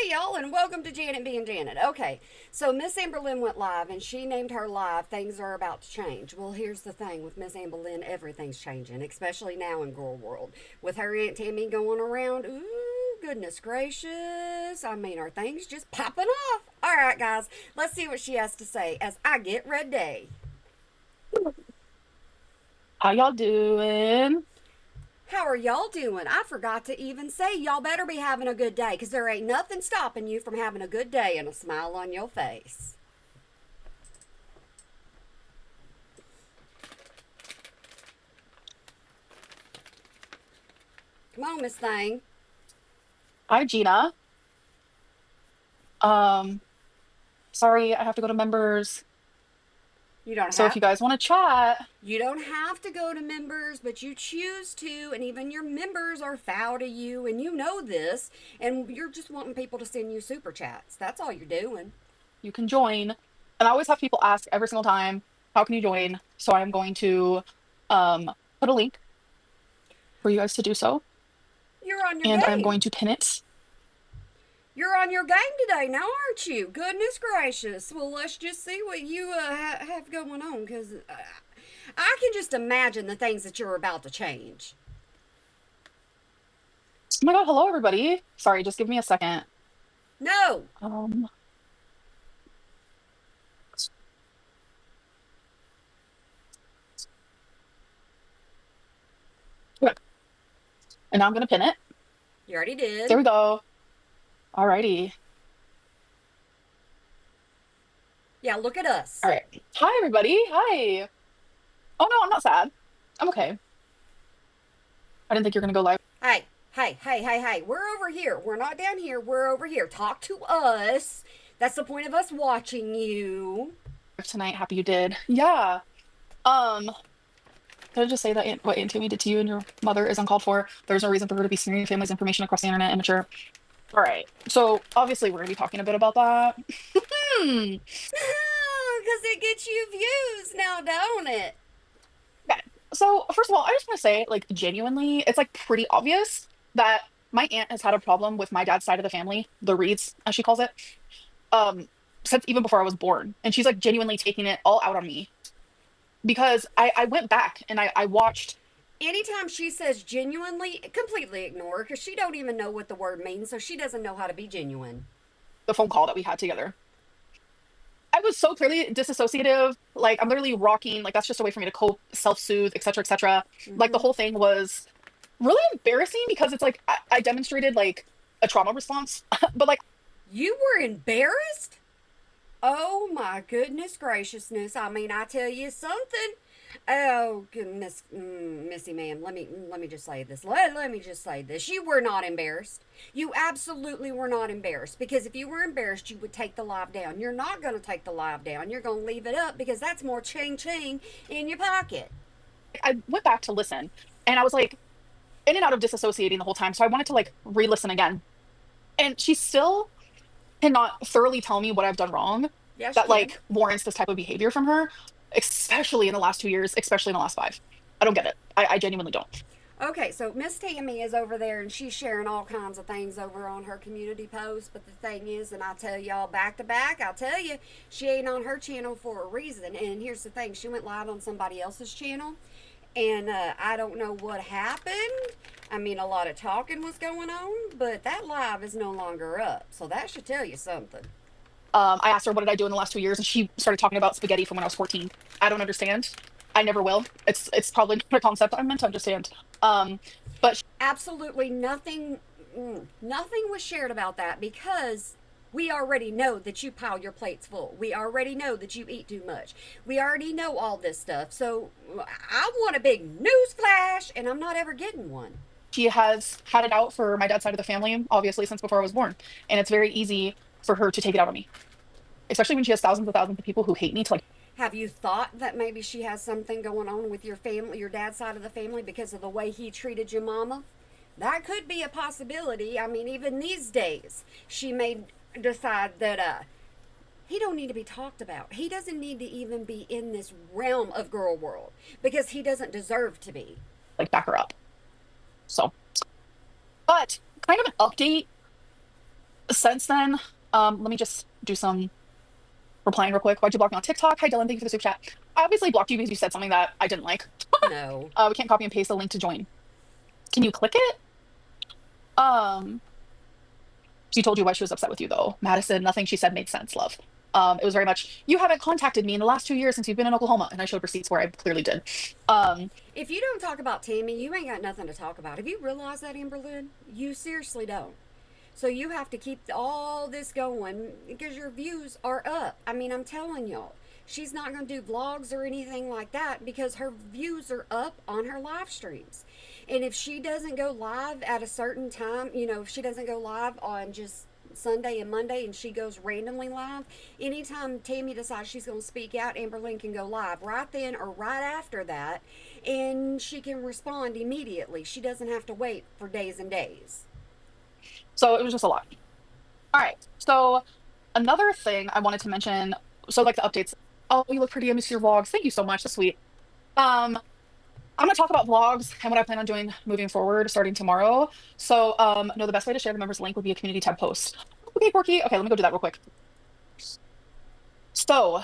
Hey y'all, and welcome to Janet being Janet. Okay, so Miss Amberlynn went live, and she named her live "Things Are About to Change." Well, here's the thing with Miss Amberlynn: everything's changing, especially now in girl world with her Aunt Tammy going around. Ooh, goodness gracious! I mean, are things just popping off? All right, guys, let's see what she has to say as I get ready. How y'all doing? How are y'all doing? I forgot to even say y'all better be having a good day, because there ain't nothing stopping you from having a good day and a smile on your face. Come on, Miss Thing. Hi, Gina. Um, Sorry, I have to go to members. You don't So if have you guys want to chat, you don't have to go to members, but you choose to, and even your members are foul to you, and you know this, and you're just wanting people to send you super chats. That's all you're doing. you can join. And I always have people ask every single time, how can you join? So I'm going to put a link for you guys to do so, You're on your and I'm going game. to pin it. You're on your game today now, aren't you? Goodness gracious. Well, let's just see what you have going on, because I can just imagine the things that you're about to change. Oh my God, hello everybody. Sorry, just give me a second. No. Um, okay. And now I'm gonna pin it. You already There did. we go. Alrighty. Yeah, look at us. All right. Hi everybody. Hi. Oh no, I'm not sad. I'm okay. I didn't think you were gonna go live Hey, hey. We're over here. We're not down here. We're over here. Talk to us. That's the point of us watching you. tonight. Happy you did. Yeah. Um, Did I just say that what Aunt Tammy did to you and your mother is uncalled for? There's no reason for her to be smearing your family's information across the internet, immature. All right. So obviously we're gonna be talking a bit about that. Hmm. Because it gets you views now, don't it? Okay. So first of all, I just want to say, like, genuinely, it's like pretty obvious that my aunt has had a problem with my dad's side of the family, the Reeds, as she calls it, um, since even before I was born. And she's like genuinely taking it all out on me because I went back and I watched Anytime she says genuinely, completely ignore her because she don't even know what the word means, so she doesn't know how to be genuine. the phone call that we had together. I was so clearly disassociative. Like I'm literally rocking. Like that's just a way for me to cope, self-soothe, etc., etc. Like the Mm-hmm. whole thing was really embarrassing because it's like I demonstrated like a trauma response, but like You were embarrassed? Oh my goodness graciousness! I mean, I tell you something. Oh, Miss Missy, ma'am. Let me just say this. Let me just say this. You were not embarrassed. You absolutely were not embarrassed, because if you were embarrassed, you would take the live down. You're not going to take the live down. You're going to leave it up because that's more ching ching in your pocket. I went back to listen, and I was like in and out of disassociating the whole time. So I wanted to like re-listen again, and she still cannot thoroughly tell me what I've done wrong Yes, that you can. like warrants this type of behavior from her, especially in the last 2 years, especially in the last five. I don't get it. I genuinely don't. Okay, so Miss Tammy is over there and she's sharing all kinds of things over on her community post. But the thing is, and I tell y'all back to back, I'll tell you, she ain't on her channel for a reason. And here's the thing, she went live on somebody else's channel, and I don't know what happened. I mean, a lot of talking was going on, but that live is no longer up. So that should tell you something. I asked her what did I do in the last 2 years, and she started talking about spaghetti from when I was 14. I don't understand. I never will. It's probably not a concept I'm meant to understand. Um, but Absolutely nothing, nothing was shared about that, because we already know that you pile your plates full. We already know that you eat too much. We already know all this stuff. So I want a big news flash, and I'm not ever getting one. she has had it out for my dad's side of the family, obviously since before I was born, and it's very easy for her to take it out on me, especially when she has thousands of people who hate me to like. Have you thought that maybe she has something going on with your family, your dad's side of the family, because of the way he treated your mama? That could be a possibility. I mean, even these days, she may decide that he don't need to be talked about. He doesn't need to even be in this realm of girl world, because he doesn't deserve to be. Like back her up. So, but kind of an update. Since then, let me just do some replying real quick. Why'd you block me on TikTok? Hi, Dylan. Thank you for the super chat. I obviously blocked you because you said something that I didn't like. No. We can't copy and paste the link to join. Can you click it? Um, she told you why she was upset with you, though. Madison, nothing she said made sense, love. It was very much, you haven't contacted me in the last 2 years since you've been in Oklahoma. And I showed receipts where I clearly did. Um, If you don't talk about Tammy, you ain't got nothing to talk about. Have you realized that, Amberlyn? You seriously don't. So you have to keep all this going because your views are up. I mean, I'm telling y'all. She's not going to do vlogs or anything like that because her views are up on her live streams. And if she doesn't go live at a certain time, if she doesn't go live on just Sunday and Monday and she goes randomly live, anytime Tammy decides she's going to speak out, Amberlyn can go live right then or right after that and she can respond immediately. She doesn't have to wait for days and days. so it was just a lot. All right. So another thing I wanted to mention, so like the updates. Oh, you look pretty. I miss your vlogs. Thank you so much. That's sweet. Um, I'm gonna talk about vlogs and what I plan on doing moving forward, starting tomorrow. So, no, the best way to share the members link would be a community tab post. Okay, Porky. Okay, let me go do that real quick. So,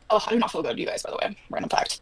oh, I do not feel good, you guys, by the way. Random fact.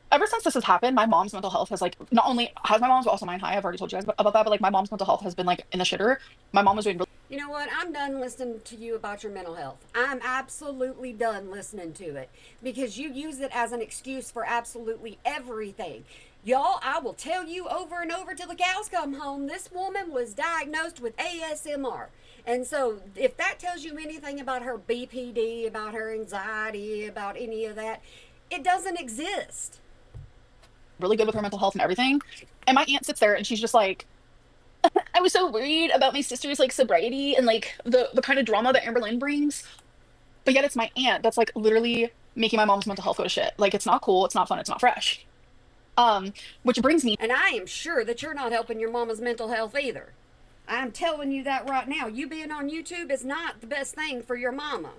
Ever since this has happened, my mom's mental health has like not only has my mom's but also mine high. I've already told you guys about that, but like my mom's mental health has been like in the shitter. My mom was doing really You know what? I'm done listening to you about your mental health. I'm absolutely done listening to it because you use it as an excuse for absolutely everything. Y'all, I will tell you over and over till the cows come home. This woman was diagnosed with ASMR. And so, if that tells you anything about her BPD, about her anxiety, about any of that, it doesn't exist. really good with her mental health and everything. And my aunt sits there and she's just like, I was so worried about my sister's like sobriety and like the kind of drama that Amber Lynn brings. But yet it's my aunt that's like literally making my mom's mental health go to shit. Like it's not cool, it's not fun, it's not fresh. Which brings me And I am sure that you're not helping your mama's mental health either. I'm telling you that right now. You being on YouTube is not the best thing for your mama.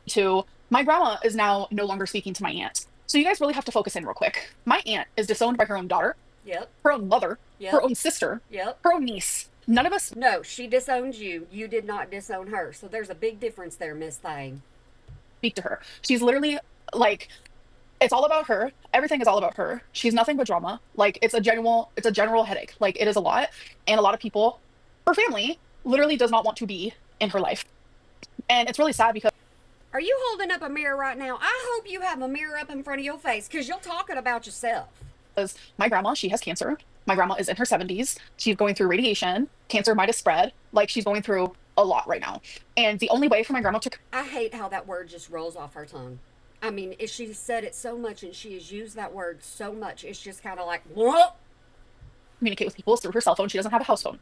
to my grandma is now no longer speaking to my aunt. So you guys really have to focus in real quick. My aunt is disowned by her own daughter, Yep, her own mother, her yep, own sister, yep. her own niece. None of us No, she disowned you. You did not disown her. So there's a big difference there, Miss Thing. speak to her. She's literally like it's all about her. Everything is all about her. She's nothing but drama. Like it's a general headache. Like it is a lot. And a lot of people, her family, literally does not want to be in her life. And it's really sad because Are you holding up a mirror right now? I hope you have a mirror up in front of your face because you're talking about yourself. my grandma, she has cancer. My grandma is in her 70s. She's going through radiation. Cancer might have spread. Like she's going through a lot right now. And the only way for my grandma to I hate how that word just rolls off her tongue. I mean, if she said it so much and she has used that word so much, it's just kind of like, what? communicate with people is through her cell phone. She doesn't have a house phone.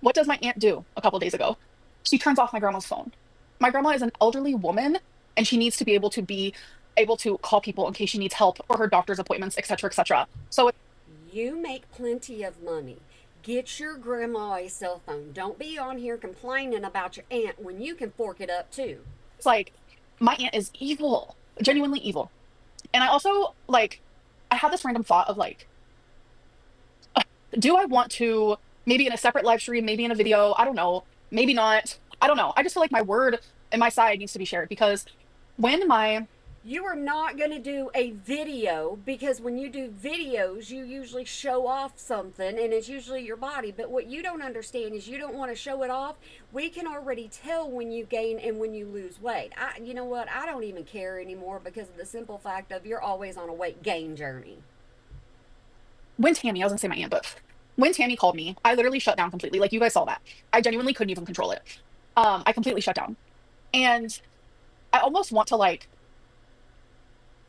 What does my aunt do a couple days ago? She turns off my grandma's phone. My grandma is an elderly woman and she needs to be able to call people in case she needs help for her doctor's appointments, etc., etc. So You make plenty of money. Get your grandma a cell phone. Don't be on here complaining about your aunt when you can fork it up too. it's like my aunt is evil, genuinely evil. And I also like I had this random thought of like, do I want to maybe in a separate live stream, maybe in a video, I don't know, maybe not. I don't know. I just feel like my word and my side needs to be shared because when my You are not going to do a video because when you do videos, you usually show off something and it's usually your body. But what you don't understand is you don't want to show it off. We can already tell when you gain and when you lose weight. You know what? I don't even care anymore because of the simple fact of you're always on a weight gain journey. when Tammy, I was gonna say my aunt, but when Tammy called me, I literally shut down completely. Like you guys saw that. I genuinely couldn't even control it. I completely shut down. And I almost want to like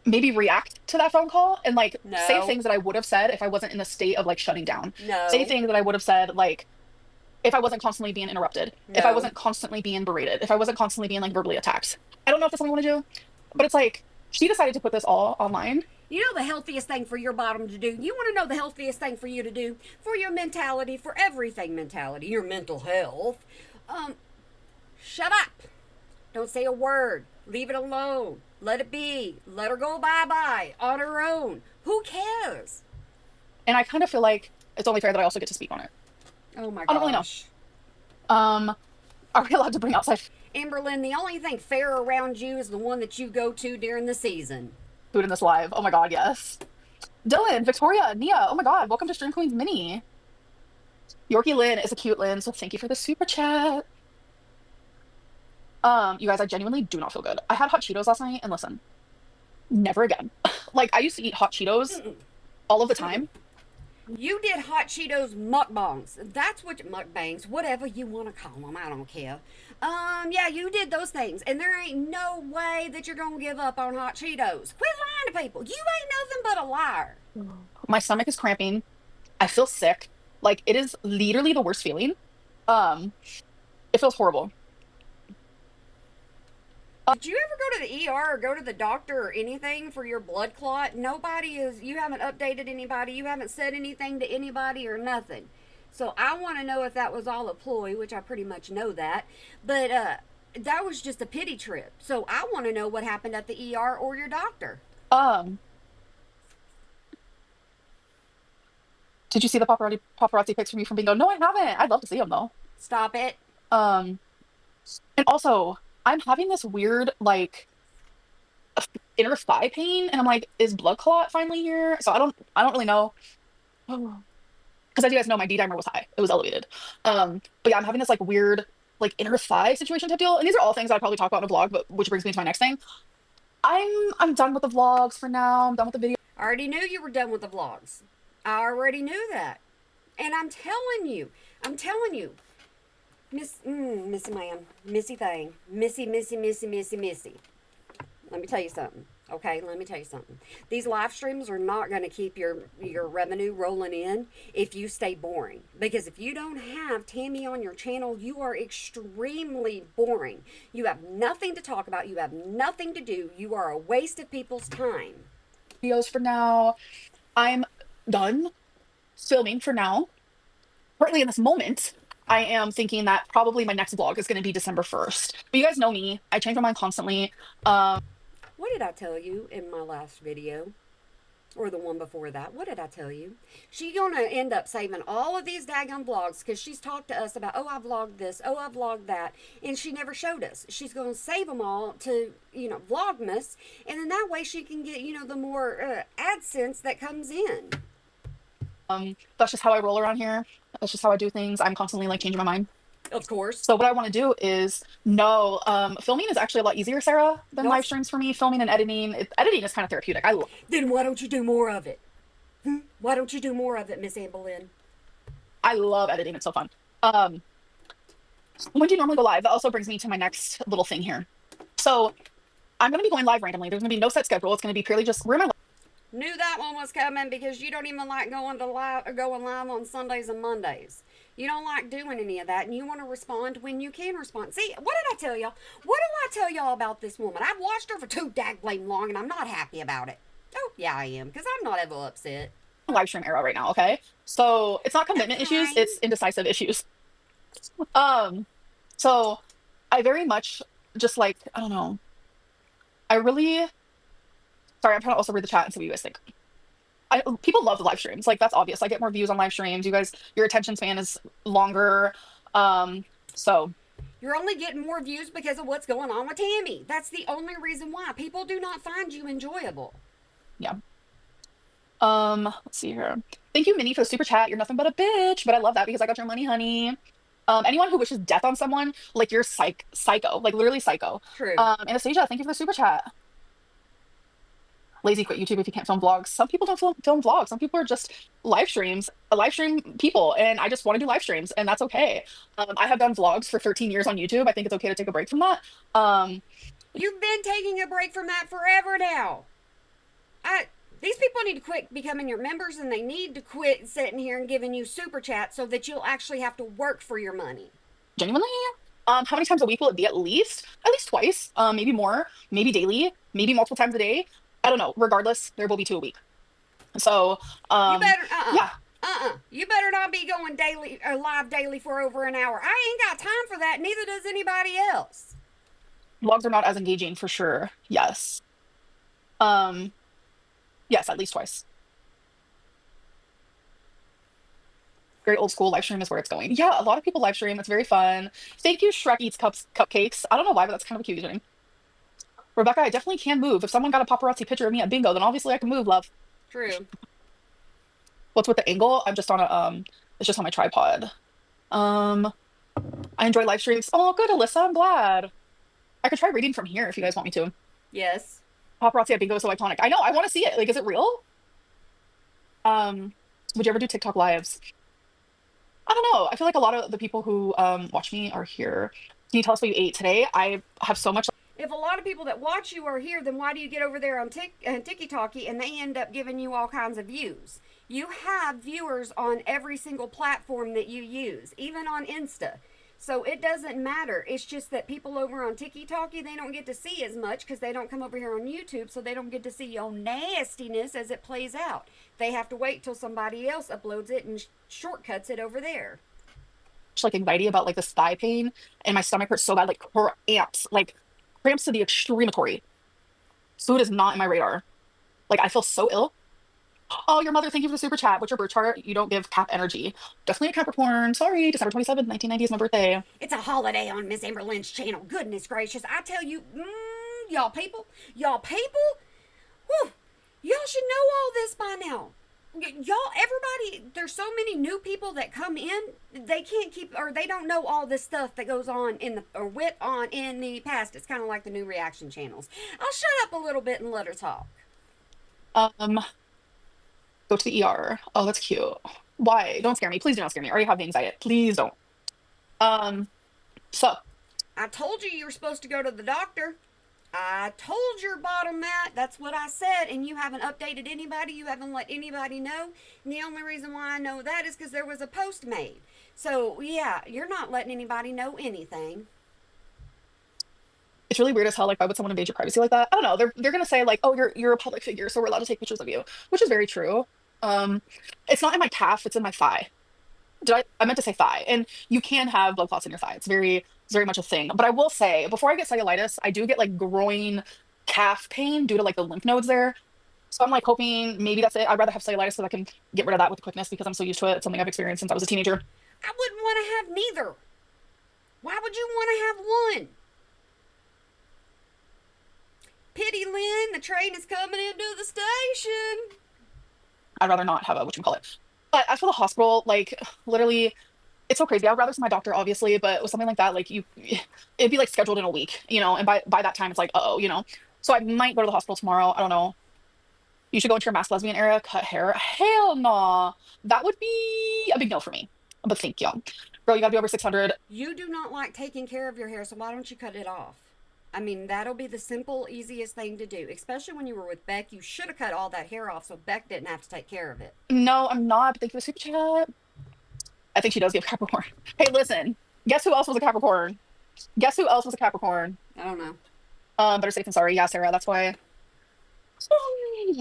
maybe react to that phone call and like say No, things that I would have said if I wasn't in the state of like shutting down. Say no, things that I would have said like if I wasn't constantly being interrupted, if I no. wasn't constantly being berated, if I wasn't constantly being like verbally attacked. I don't know if that's something I want to do, but it's like she decided to put this all online. You know the healthiest thing for your bottom to do? You want to know the healthiest thing for you to do? For your mentality, for everything mentality, your mental health. Um, Shut up. Don't say a word. Leave it alone. Let it be. Let her go bye bye on her own. Who cares? And I kind of feel like it's only fair that I also get to speak on it. Oh my I don't really know. gosh. Um, are we allowed to bring outside Amberlyn, the only thing fair around you is the one that you go to during the season. food in this live? Oh my God, yes. Dylan, Victoria, Nia, oh my God, welcome to Stream Queens Mini. Yorkie Lynn is a cute Lynn, so thank you for the super chat. You guys, I genuinely do not feel good. I had hot Cheetos last night, and listen, never again. Like, I used to eat hot Cheetos Mm-mm. all of the Mm-mm. time. You did hot Cheetos mukbangs. That's what mukbangs, whatever you want to call them. I don't care. Yeah, you did those things, and there ain't no way that you're gonna give up on hot Cheetos. Quit lying to people. You ain't nothing but a liar. My stomach is cramping. I feel sick. Like, it is literally the worst feeling. Um, it feels horrible. Did you ever go to the ER or go to the doctor or anything for your blood clot? Nobody is. You haven't updated anybody. You haven't said anything to anybody or nothing. So I want to know if that was all a ploy, which I pretty much know that. But that was just a pity trip. So I want to know what happened at the ER or your doctor. Um, did you see the paparazzi pics from you from bingo? No, I haven't. I'd love to see them though. Stop it. Um, and also, I'm having this weird like inner thigh pain, and I'm like, is blood clot finally here? So I don't really know. Because as you guys know, my D dimer was high. It was elevated. But yeah, I'm having this like weird like inner thigh situation type deal. And these are all things I'd probably talk about in a vlog, but which brings me to my next thing. I'm done with the vlogs for now. I'm done with the video. I already knew you were done with the vlogs. I already knew that. And I'm telling you, Missy ma'am, Missy thing, Missy. Let me tell you something. Okay, let me tell you something. These live streams are not going to keep your revenue rolling in if you stay boring. Because if you don't have Tammy on your channel, you are extremely boring. You have nothing to talk about. You have nothing to do. You are a waste of people's time. Videos for now. I'm done filming for now. Currently in this moment, I am thinking that probably my next vlog is going to be December 1st. But you guys know me. I change my mind constantly. What did I tell you in my last video? Or the one before that. What did I tell you? She's gonna end up saving all of these daggone vlogs because she's talked to us about, oh, I vlogged this, oh, I vlogged that, and she never showed us. She's gonna save them all to, Vlogmas, and then that way she can get, the more AdSense that comes in. That's just how I roll around here. That's just how I do things. I'm constantly like changing my mind. Of course. So what I want to do is no, filming is actually a lot easier, Sarah, than No, live streams for me. Filming and editing, editing is kind of therapeutic. then why don't you do more of it? Why don't you do more of it, Miss Anne Boleyn? I love editing. It's so fun. Um, when do you normally go live? That also brings me to my next little thing here. So I'm going to be going live randomly. There's going to be no set schedule. It's going to be purely just where am I? Knew that one was coming because you don't even like going live on Sundays and Mondays. You don't like doing any of that, and you want to respond when you can respond. See, what did I tell y'all? What do I tell y'all about this woman? I've watched her for too dag blame long, and I'm not happy about it. Oh, yeah, I am, because I'm not ever upset. Live stream era right now. Okay, so it's not commitment issues; Okay. it's indecisive issues. Um, so I very much just like I don't know. I really sorry. I'm trying to also read the chat and see what you guys think. People love the live streams. Like that's obvious. I get more views on live streams. You guys, your attention span is longer. So You're only getting more views because of what's going on with Tammy. That's the only reason why. People do not find you enjoyable. yeah. Let's see here. Thank you, Minnie, for the super chat. You're nothing but a bitch, but I love that because I got your money, honey. Anyone who wishes death on someone, like you're psycho, like literally psycho. True. Anastasia, thank you for the super chat. Lazy quit YouTube if you can't film vlogs. Some people don't film vlogs. Some people are just live streams, live stream people, and I just want to do live streams, and that's okay. I have done vlogs for 13 years on YouTube. I think it's okay to take a break from that. You've been taking a break from that forever now. These people need to quit becoming your members, and they need to quit sitting here and giving you super chats so that you'll actually have to work for your money. Genuinely, how many times a week will it be? At least twice, maybe more, maybe daily, maybe multiple times a day. I don't know. Regardless, there will be 2 a week. So, You better, yeah. You better not be going daily or live daily for over an hour. I ain't got time for that. Neither does anybody else. Vlogs are not as engaging for sure. Yes. Yes, at least twice. Very old school live stream is where it's going. Yeah, a lot of people live stream. It's very fun. Thank you, Shrek Eats Cupcakes. I don't know why, but that's kind of a cute username. Rebecca, I definitely can move. If someone got a paparazzi picture of me at bingo, then obviously I can move, love. True. What's with the angle? I'm just on a it's just on my tripod. Um, I enjoy live streams. Oh, good, Alyssa. I'm glad. I could try reading from here if you guys want me to. Yes. Paparazzi at bingo is so iconic. I know. I want to see it. Like, is it real? Um, would you ever do TikTok lives? I don't know. I feel like a lot of the people who watch me are here. Can you tell us what you ate today? I have so much. If a lot of people that watch you are here, then why do you get over there on TikTok and they end up giving you all kinds of views? You have viewers on every single platform that you use, even on Insta. So it doesn't matter. It's just that people over on TikTok, they don't get to see as much because they don't come over here on YouTube, so they don't get to see your nastiness as it plays out. They have to wait till somebody else uploads it and shortcuts it over there. Like anxiety about like this thigh pain and my stomach hurts so bad, like cramps to the extrematory. Food is not in my radar. Like I feel so ill. Oh, your mother, thank you for the super chat. What's your birth chart? You don't give Cap energy. Definitely a Capricorn. Sorry, December 27th, 1990 is my birthday. It's a holiday on Miss Amber Lynn's channel. Goodness gracious. I tell you, y'all people, whew, y'all should know all this by now. Y'all, everybody, there's so many new people that come in, they can't keep, or they don't know all this stuff that goes on in the, or went on in the past. It's kind of like the new reaction channels. I'll shut up a little bit and let her talk. Um, Go to the ER. Oh, that's cute. Why? Don't scare me. Please do not scare me. I already have the anxiety. Please don't. Um, so I told you you were supposed to go to the doctor. I told your bottom that. That's what I said, and you haven't updated anybody. You haven't let anybody know. And the only reason why I know that is because there was a post made. So, yeah, you're not letting anybody know anything. it's really weird as hell. Like, why would someone invade your privacy like that? I don't know. They're gonna say like, oh, you're a public figure, so we're allowed to take pictures of you, which is very true. Um, it's not in my calf, it's in my thigh. I meant to say thigh. And you can have blood clots in your thigh. It's very much a thing. But I will say, before I get cellulitis, I do get like groin calf pain due to like the lymph nodes there. So I'm like hoping maybe that's it. I'd rather have cellulitis so I can get rid of that with quickness because I'm so used to it. It's something I've experienced since I was a teenager. I wouldn't want to have neither. Why would you want to have one? Pity Lynn, the train is coming into the station. I'd rather not have a whatchamacallit. But as for the hospital, like literally, it's so crazy. I'd rather see my doctor, obviously, but with something like that, like it'd be like scheduled in a week, and by that time it's like, uh-oh. So I might go to the hospital tomorrow. I don't know. You should go into your masked lesbian area, cut hair. Hell no. That would be a big no for me. But thank you. Girl, you gotta be over 600. You do not like taking care of your hair, so why don't you cut it off? I mean, that'll be the simple, easiest thing to do. Especially when you were with Beck, you should have cut all that hair off so Beck didn't have to take care of it. No, I'm not, but thank you for the super chat. I think she does give Capricorn. Hey, listen. Guess who else was a Capricorn? Guess who else was a Capricorn? I don't know. Better safe than sorry. Yeah, Sarah, that's why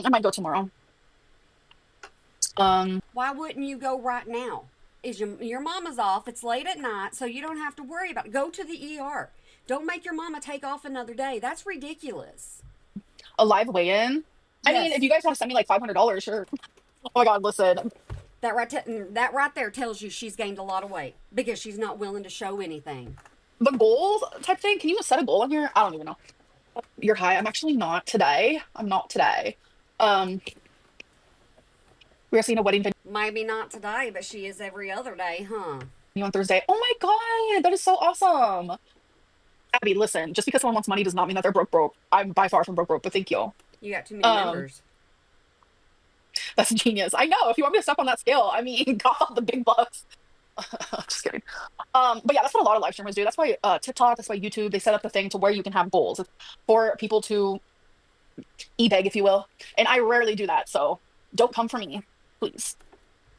I might go tomorrow. Why wouldn't you go right now? Is your mama's off? It's late at night, so you don't have to worry about it. Go to the ER. Don't make your mama take off another day. That's ridiculous. A live weigh-in. I mean, Yes. if you guys want to send me like $500, sure. Oh my God, listen. That right there tells you she's gained a lot of weight because she's not willing to show anything. The goals type thing. Can you set a goal on here? I don't even know. You're high. I'm actually not today. I'm not today. Um, we are seeing a wedding Maybe not today, but she is every other day, huh? venue on Thursday. Oh my God, that is so awesome. Abby, listen, just because someone wants money does not mean that they're broke. I'm by far from broke, but thank you. You got too many Um, members. that's genius. I know. If you want me to step on that scale, I mean, God, the big bucks. Just kidding. But yeah, that's what a lot of live streamers do. That's why TikTok, that's why YouTube, they set up the thing to where you can have goals. It's for people to e-beg, if you will. And I rarely do that, so don't come for me, please.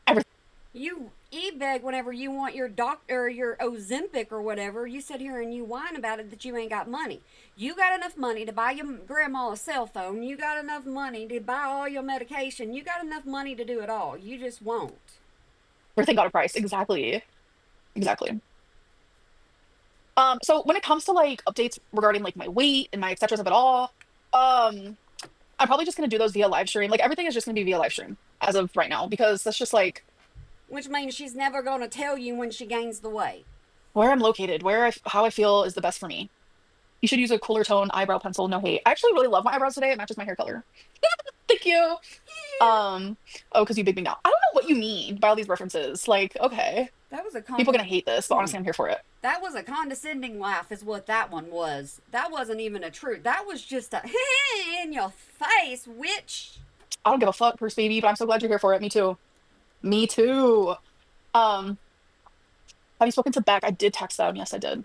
Everything. You e-beg whenever you want your doctor or your Ozempic or whatever. You sit here and you whine about it that you ain't got money. You got enough money to buy your grandma a cell phone. You got enough money to buy all your medication. You got enough money to do it all. You just won't. Everything got a price. Exactly. Exactly. So when it comes to like updates regarding like my weight and my et cetera of it all, um, I'm probably just gonna do those via live stream. Like everything is just gonna be via live stream as of right now because that's just like which means she's never going to tell you when she gains the weight. Where I'm located, how I feel is the best for me. You should use a cooler tone eyebrow pencil. No hate. I actually really love my eyebrows today. It matches my hair color. Thank you. Um, oh, because you big me now. I don't know what you mean by all these references. Like, okay, That was a people are gonna hate this, but honestly, I'm here for it. that was a condescending laugh, is what that one was. That wasn't even a truth. That was just a in your face, witch. I don't give a fuck, Bruce baby, but I'm so glad you're here for it. Me too. Me too. Um, have you spoken to Beck? I did text them. Yes, I did.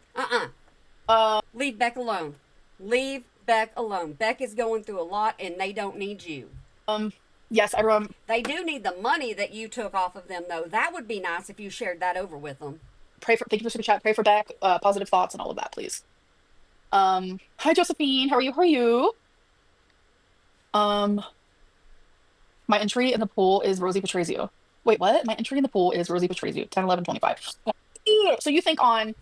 Uh, Leave Beck alone. Leave Beck alone. Beck is going through a lot, and they don't need you. um, yes, everyone. They do need the money that you took off of them, though. That would be nice if you shared that over with them. Pray for. Thank you for super chat. Pray for Beck. Positive thoughts and all of that, please. Hi Josephine. How are you? How are you? Um, my entry in the pool is Rosie betrays you. Wait, what? My entry in the pool is Rosie betrays you. 10, 11, 25. So you think on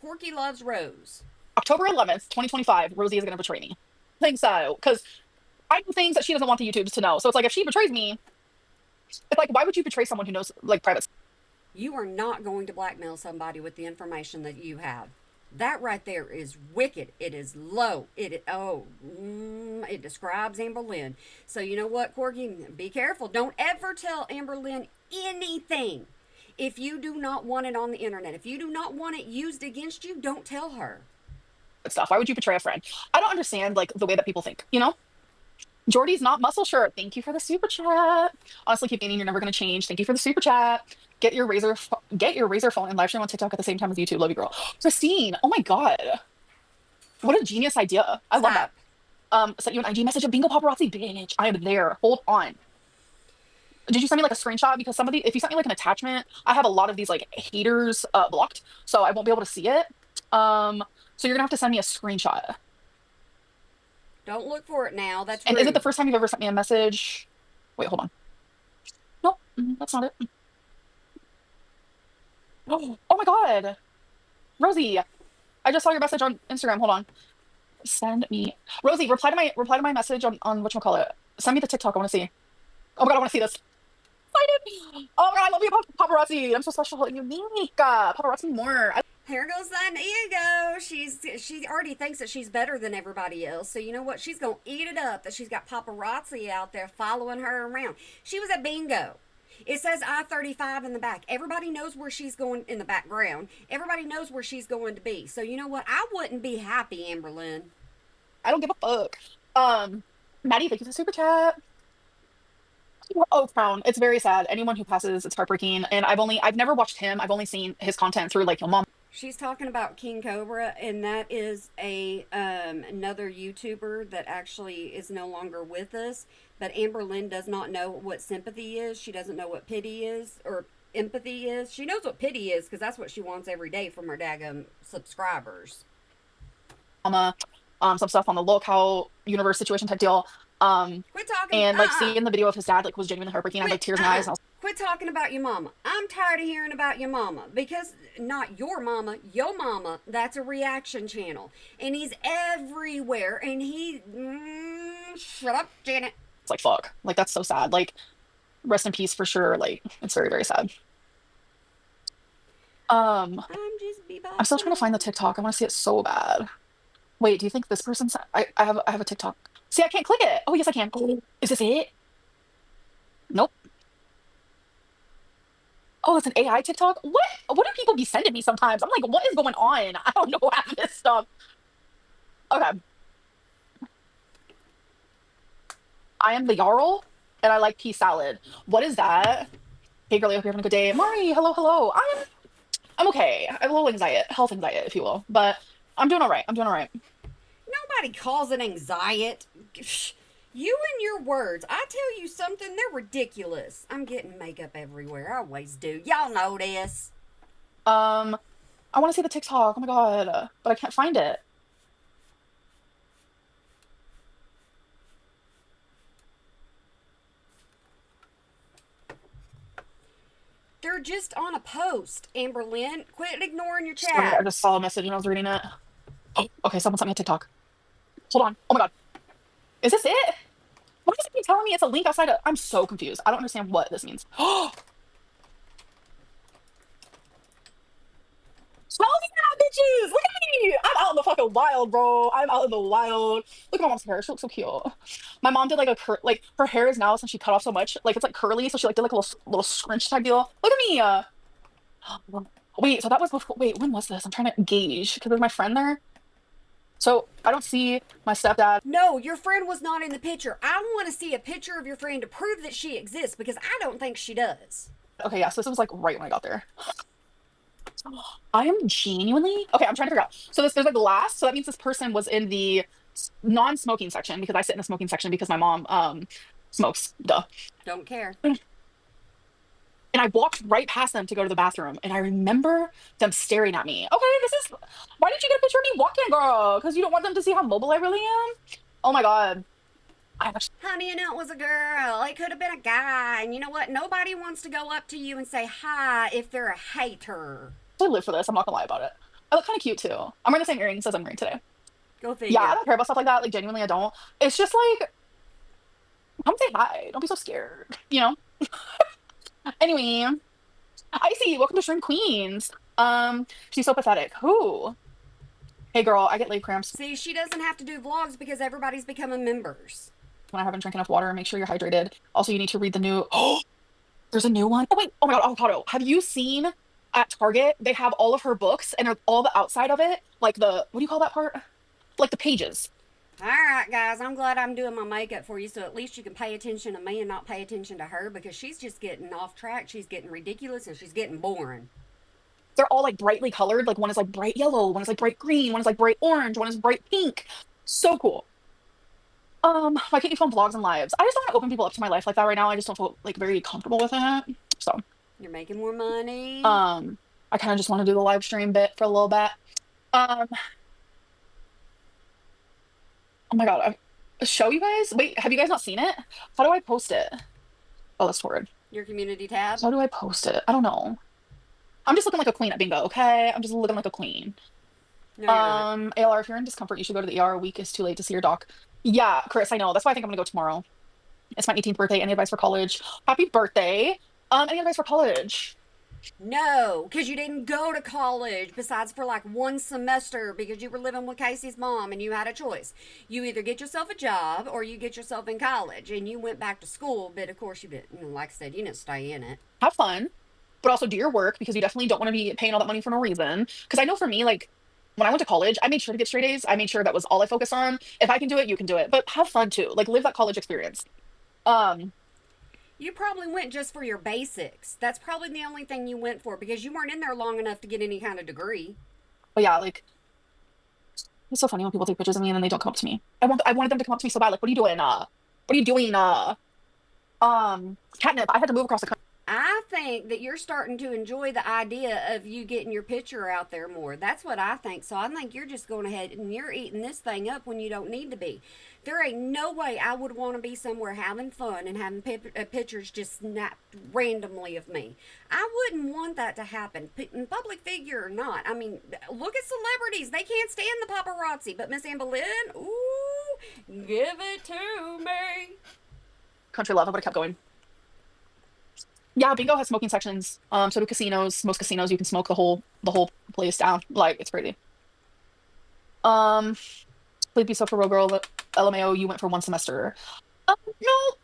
Corky loves Rose. October 11th, 2025, Rosie is going to betray me? I think so. Because I know things that she doesn't want the YouTubes to know. So it's like, if she betrays me, it's like, why would you betray someone who knows, like, private? You are not going to blackmail somebody with the information that you have. That right there is wicked. It is low. It describes Amber Lynn. So you know what, Corky? Be careful. Don't ever tell Amber Lynn anything. If you do not want it on the internet, if you do not want it used against you, don't tell her. Stuff. Why would you betray a friend? I don't understand, like, the way that people think, you know? Jordy's not muscle shirt. Thank you for the super chat. Honestly, keep meaning you're never going to change. Thank you for the super chat. Get your Razor phone and live stream on TikTok at the same time as YouTube. Love you, girl. Christine. Oh my god. What a genius idea. I love that. Sent you an IG message of Bingo Paparazzi, bitch. I am there. Hold on. Did you send me like a screenshot? Because somebody, if you sent me like an attachment, I have a lot of these like haters blocked, so I won't be able to see it. So you're gonna have to send me a screenshot. Don't look for it now. That's And rude. is it the first time you've ever sent me a message? Wait, hold on. Nope, that's not it. Oh my god, Rosie, I just saw your message on Instagram. Hold on. Send me, Rosie. Reply to my message on whatchamacallit. Send me the TikTok. I want to see. Oh my god, I want to see this. Excited. Oh my god, I love you, paparazzi. I'm so special. You unique. Paparazzi more. Here goes that ego. She already thinks that she's better than everybody else. So you know what? She's gonna eat it up that she's got paparazzi out there following her around. She was at bingo. It says I-35 in the back. Everybody knows where she's going in the background. Everybody knows where she's going to be. So you know what? I wouldn't be happy, Amberlynn. I don't give a fuck. Maddie, thank you for the super chat. Oh, Crown. It's very sad. Anyone who passes, it's heartbreaking. And I've never watched him. I've only seen his content through like your mom. She's talking about King Cobra, and that is a another YouTuber that actually is no longer with us. But Amber Lynn does not know what sympathy is. She doesn't know what pity is or empathy is. She knows what pity is because that's what she wants every day from her daggum subscribers. Some stuff on the locale universe situation type deal. Quit talking. And like seeing the video of his dad like was genuinely heartbreaking. I had like tears in my eyes. And Quit talking about your mama. I'm tired of hearing about your mama because not your mama, yo mama. That's a reaction channel, and he's everywhere. And shut up, Janet. It's like fuck. Like that's so sad. Like rest in peace for sure. Like it's very very sad. I'm still trying to find the TikTok. I want to see it so bad. Wait, do you think this person's? I have a TikTok. See, I can't click it. Oh yes, I can. Is this it? Nope. Oh, it's an AI TikTok? What do people be sending me sometimes? I'm like, what is going on? I don't know half this stuff. Okay. I am the Jarl, and I like pea salad. What is that? Hey, girl, I hope you're having a good day. Mari, hello, hello. I'm okay. I have a little anxiety, health anxiety, if you will, but I'm doing all right. I'm doing all right. Nobody calls it anxiety. You and your words. I tell you something, they're ridiculous. I'm getting makeup everywhere. I always do. Y'all know this. I want to see the TikTok. Oh my god, but I can't find it. They're just on a post, Amber Lynn. Quit ignoring your Okay, chat. I just saw a message and I was reading it. Oh, okay, someone sent me a TikTok. Hold on. Oh my god. Is this it? Why is it keep telling me it's a link outside of... I'm so confused. I don't understand what this means. bitches. Look at me. I'm out in the fucking wild, bro. I'm out in the wild. Look at my mom's hair. She looks so cute. My mom did like like her hair is now since she cut off so much, like it's like curly, so she like did like a little scrunch type deal. Look at me. Wait, so that was before. Wait, when was this? I'm trying to gauge because there's my friend there. So I don't see my stepdad. No, your friend was not in the picture. I want to see a picture of your friend to prove that she exists because I don't think she does. Okay, yeah, so this was like right when I got there. I am genuinely okay. I'm trying to figure out. So there's a glass. So that means this person was in the non-smoking section because I sit in the smoking section because my mom smokes. Duh. Don't care. And I walked right past them to go to the bathroom, and I remember them staring at me. Okay, this is why did you get a picture of me walking, girl? Because you don't want them to see how mobile I really am. Oh my god, I actually Honey, you know it was a girl. It could have been a guy. And you know what? Nobody wants to go up to you and say hi if they're a hater. live for this. I'm not gonna lie about it. I look kind of cute too. I'm wearing the same earrings as I'm wearing today. Go Yeah, I figure. don't care about stuff like that. Like genuinely, I don't. It's just like come say hi. Don't be so scared. You know. Anyway, I see. Welcome to Shrimp Queens. She's so pathetic. Who? Hey girl, I get leg cramps See, she doesn't have to do vlogs because everybody's becoming members. when I haven't drank enough water. Make sure you're hydrated. Also, you need to read the new. Oh, there's a new one. Oh wait. Oh my god, avocado. Have you seen at Target? They have all of her books and all the outside of it, like the what do you call that part? Like the pages. All right, guys, I'm glad I'm doing my makeup for you so at least you can pay attention to me and not pay attention to her because she's just getting off track. She's getting ridiculous and she's getting boring. They're all like brightly colored. Like one is like bright yellow, one is like bright green, one is like bright orange, one is bright pink. So cool. Why can't you film vlogs and lives? I just don't want to open people up to my life like that right now. I just don't feel like very comfortable with it. So, You're making more money. um, I kind of just want to do the live stream bit for a little bit. Um, oh my God, I show you guys. Wait, have you guys not seen it? How do I post it? Oh, that's horrid. Your community tab. How do I post it? I don't know. I'm just looking like a queen at bingo, okay? I'm just looking like a queen. No, you're not. ALR, if you're in discomfort, you should go to the ER. A week is too late to see your doc. Yeah, Chris, I know. That's why I think I'm gonna go tomorrow. It's my 18th birthday. Any advice for college? Happy birthday. Any advice for college? No, because you didn't go to college besides for like one semester because you were living with Casey's mom and you had a choice. You either get yourself a job or you get yourself in college and you went back to school, but of course you didn't, like I said, you didn't stay in it. Have fun, but also do your work because you definitely don't want to be paying all that money for no reason. Because I know for me, like when I went to college, I made sure to get straight A's. I made sure that was all I focused on. If I can do it, you can do it. But have fun too. Like live that college experience. Um, You probably went just for your basics. That's probably the only thing you went for because you weren't in there long enough to get any kind of degree. but yeah, like it's so funny when people take pictures of me and then they don't come up to me. I wanted them to come up to me so bad. Like, what are you doing? What are you doing? Catnip. I had to move across the country. I think that you're starting to enjoy the idea of you getting your picture out there more. That's what I think. So I think you're just going ahead and you're eating this thing up when you don't need to be. There ain't no way I would want to be somewhere having fun and having pictures just snapped randomly of me. I wouldn't want that to happen, public figure or not. I mean, look at celebrities. They can't stand the paparazzi. But Miss Anne Boleyn, ooh, give it to me. Country love. I would have kept going. Yeah, bingo has smoking sections. So do casinos. Most casinos you can smoke the whole place down. Like it's crazy. Um, Please be so for real, girl. LMAO, you went for one semester. No,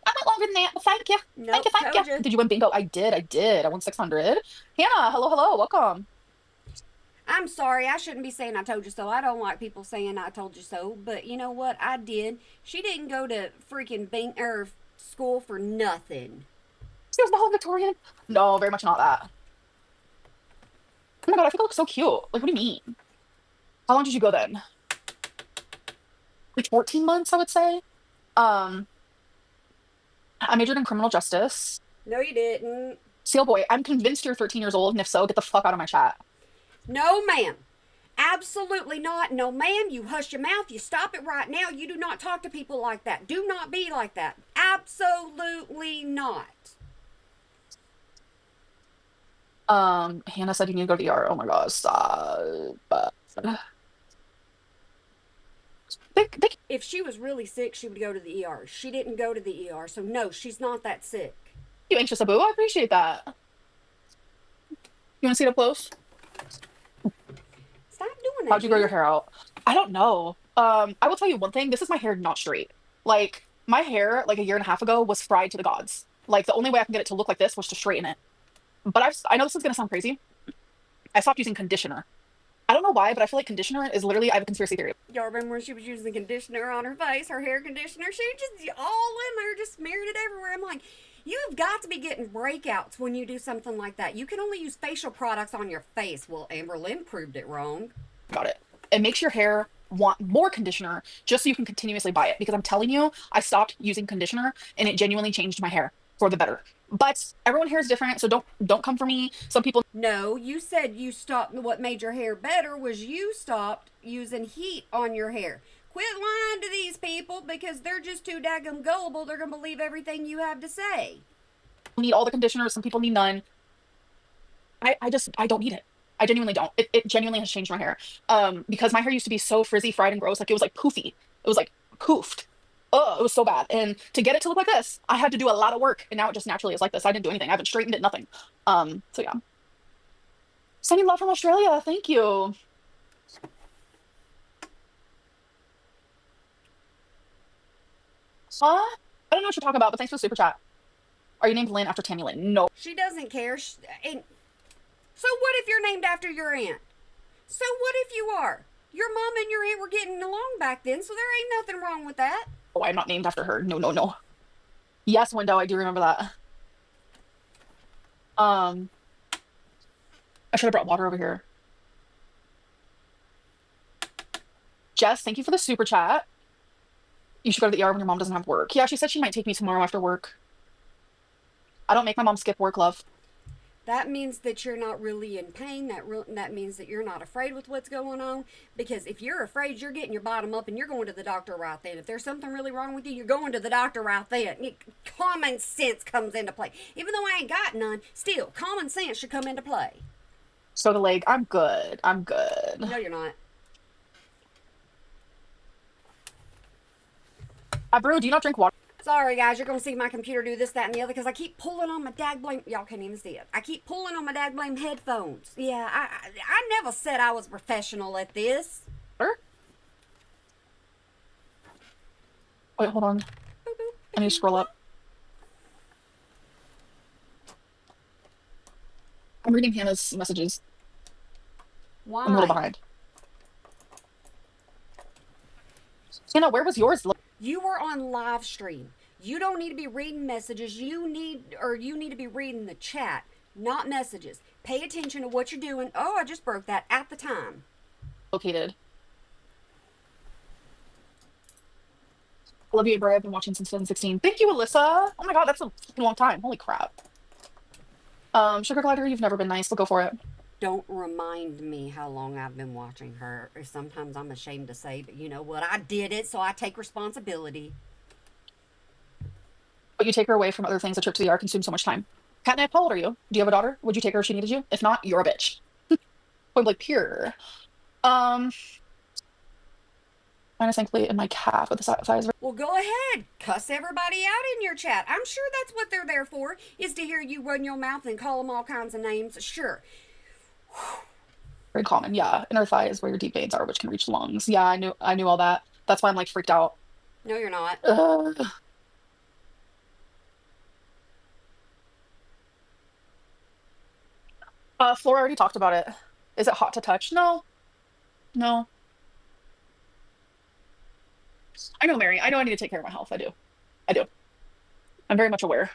I went longer than that. But thank you. Thank you, Nope, thank you. told you. Did you win bingo? I did, I did. I won 600. Hannah, hello, hello, welcome. I'm sorry, I shouldn't be saying I told you so. I don't like people saying I told you so, but you know what? I did. She didn't go to freaking school for nothing. She was the Victorian. No, very much not that. Oh my God, I think I look so cute. Like, what do you mean? How long did you go then? Like 14 months, I would say. Um, I majored in criminal justice. No, you didn't. Seal boy, I'm convinced you're 13 years old, and if so, get the fuck out of my chat. No, ma'am. Absolutely not. No, ma'am. You hush your mouth. You stop it right now. You do not talk to people like that. Do not be like that. Absolutely not. Hannah said you need to go to the ER. Oh my God, stop. They If she was really sick, she would go to the ER. She didn't go to the ER, so no, she's not that sick. you anxious, Abu? I appreciate that. You want to see it up close? Stop How'd it, you grow your dear? hair out? I don't know. I will tell you one thing. This is my hair not straight. Like my hair, like a year and a half ago, was fried to the gods. Like the only way I can get it to look like this was to straighten it. But I know this is gonna sound crazy. I stopped using conditioner. I don't know why, but I feel like conditioner is literally, I have a conspiracy theory. Y'all remember when she was using conditioner on her face, her hair conditioner? She just all in there, just smeared it everywhere. I'm like, you have got to be getting breakouts when you do something like that. You can only use facial products on your face. Well, Amber Lynn proved it wrong. About it. It makes your hair want more conditioner just so you can continuously buy it. Because I'm telling you, I stopped using conditioner and it genuinely changed my hair for the better. But everyone hair is different, so don't come for me. Some people No, you said you stopped. What made your hair better was you stopped using heat on your hair. Quit lying to these people because they're just too daggum gullible. They're going to believe everything you have to say. need all the conditioners, some people need none. I don't need it. I genuinely don't. It genuinely has changed my hair. Because my hair used to be so frizzy, fried, and gross. Like it was like poofy. It was like poofed. Oh, it was so bad. And to get it to look like this, I had to do a lot of work. And now it just naturally is like this. I didn't do anything. I haven't straightened it, nothing. So yeah. Sending love from Australia. Thank you. Huh? I don't know what you're talking about, but thanks for the super chat. Are you named Lynn after Tammy Lynn? No. She doesn't care. And so what if you're named after your aunt? So what if you are? Your mom and your aunt were getting along back then, so there ain't nothing wrong with that. Oh, I'm not named after her. No, no, no. Yes, window. I do remember that. Um, I should have brought water over here. Jess, thank you for the super chat. You should go to the ER when your mom doesn't have work. Yeah, she said she might take me tomorrow after work. I don't make my mom skip work, love. That means that you're not really in pain. That means that you're not afraid with what's going on. Because if you're afraid, you're getting your bottom up and you're going to the doctor right then. If there's something really wrong with you, you're going to the doctor right then. Common sense comes into play. Even though I ain't got none, still, common sense should come into play. So the leg, I'm good. I'm good. No, you're not. Bro, do you not drink water? Sorry, guys, you're gonna see my computer do this, that, and the other because I keep pulling on my dag blame. Y'all can't even see it. I keep pulling on my dag blame headphones. Yeah, I never said I was professional at this. Wait, hold on. I need to scroll up. I'm reading Hannah's messages. I'm a little Why? behind. Hannah, where was yours? You were on live stream. You don't need to be reading messages. You need to be reading the chat, not messages. Pay attention to what you're doing. Oh, I just broke that at the time. Located. I love you, Bray. I've been watching since 2016. Thank you, Alyssa. Oh my god, that's a long time. Holy crap. Sugar Glider, you've never been nice. We'll go for it. Don't remind me how long I've been watching her. Sometimes I'm ashamed to say, but you know what? I did it, so I take responsibility. But you take her away from other things. A trip to the ER consumes so much time. Catnip, how old are you? Do you have a daughter? Would you take her if she needed you? If not, you're a bitch. Point blank pure. Mine is thankfully in my calf with the size. Well, go ahead. Cuss everybody out in your chat. I'm sure that's what they're there for, is to hear you run your mouth and call them all kinds of names. Sure. Very common. Yeah. Inner thigh is where your deep veins are, which can reach the lungs. Yeah, I knew all that. That's why I'm like freaked out. No, you're not. Flora already talked about it. Is it hot to touch? No. No. I know, Mary. I know I need to take care of my health. I do. I do. I'm very much aware.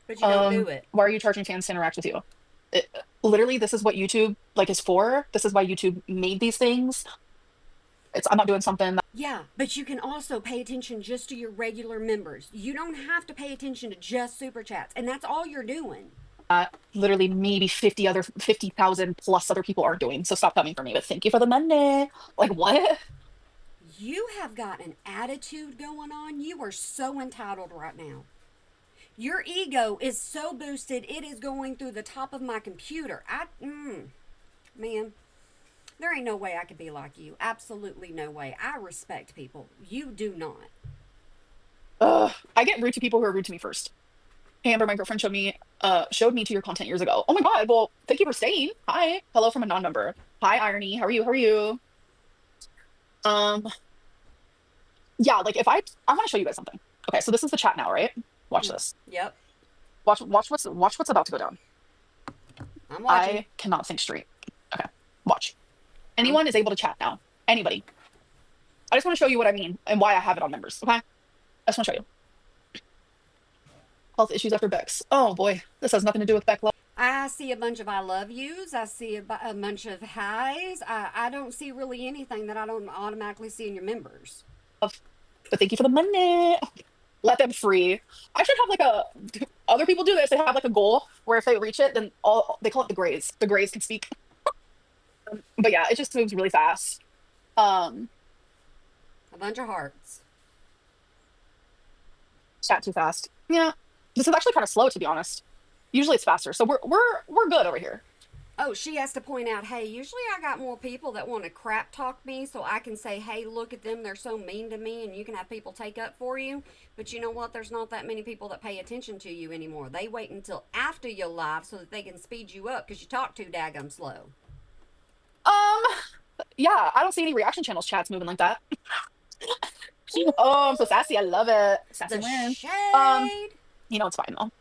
But you don't do it. Why are you charging fans to interact with you? Literally, this is what YouTube like is for. This is why YouTube made these things. I'm not doing something that Yeah, but you can also pay attention just to your regular members. You don't have to pay attention to just super chats, and that's all you're doing. literally maybe 50,000 plus other people aren't doing. So stop coming for me. But thank you for the money. Like what? You have got an attitude going on. You are so entitled right now. Your ego is so boosted, it is going through the top of my computer. Man, there ain't no way I could be like you. Absolutely no way. I respect people. You do not. I get rude to people who are rude to me first. Amber, my girlfriend showed me to your content years ago. Oh my god. Well, thank you for staying. Hi. Hello from a non-member. Hi, Irony. How are you? How are you? Um, yeah, like if I want to show you guys something. Okay, so this is the chat now, right? Watch Mm, this. yep, Watch what's about to go down. I'm watching. I cannot think straight. Okay, watch. I'm Anyone is able to chat now. Anybody. I just want to show you what I mean and why I have it on members. Okay, I just want to show you. Health issues after Bex. Oh boy, this has nothing to do with Beck love. I see a bunch of I love yous. I see a bunch of highs. I don't see really anything that I don't automatically see in your members. But thank you for the money. Let them free. I should have like a. Other people do this. They have like a goal where if they reach it, then all they call it the grays. The grays can speak. But yeah, it just moves really fast. Um, A bunch of hearts. chat too fast. Yeah, this is actually kind of slow to be honest. Usually it's faster, so we're good over here. Oh, she has to point out, hey, usually I got more people that want to crap talk me so I can say, hey, look at them, they're so mean to me, and you can have people take up for you. But you know what? There's not that many people that pay attention to you anymore. They wait until after you're live so that they can speed you up because you talk too daggum slow. Um, yeah, I don't see any reaction channels chats moving like that. Oh, I'm so Ooh, sassy. I love it. Sassy the wins. Um, shade. it's fine though.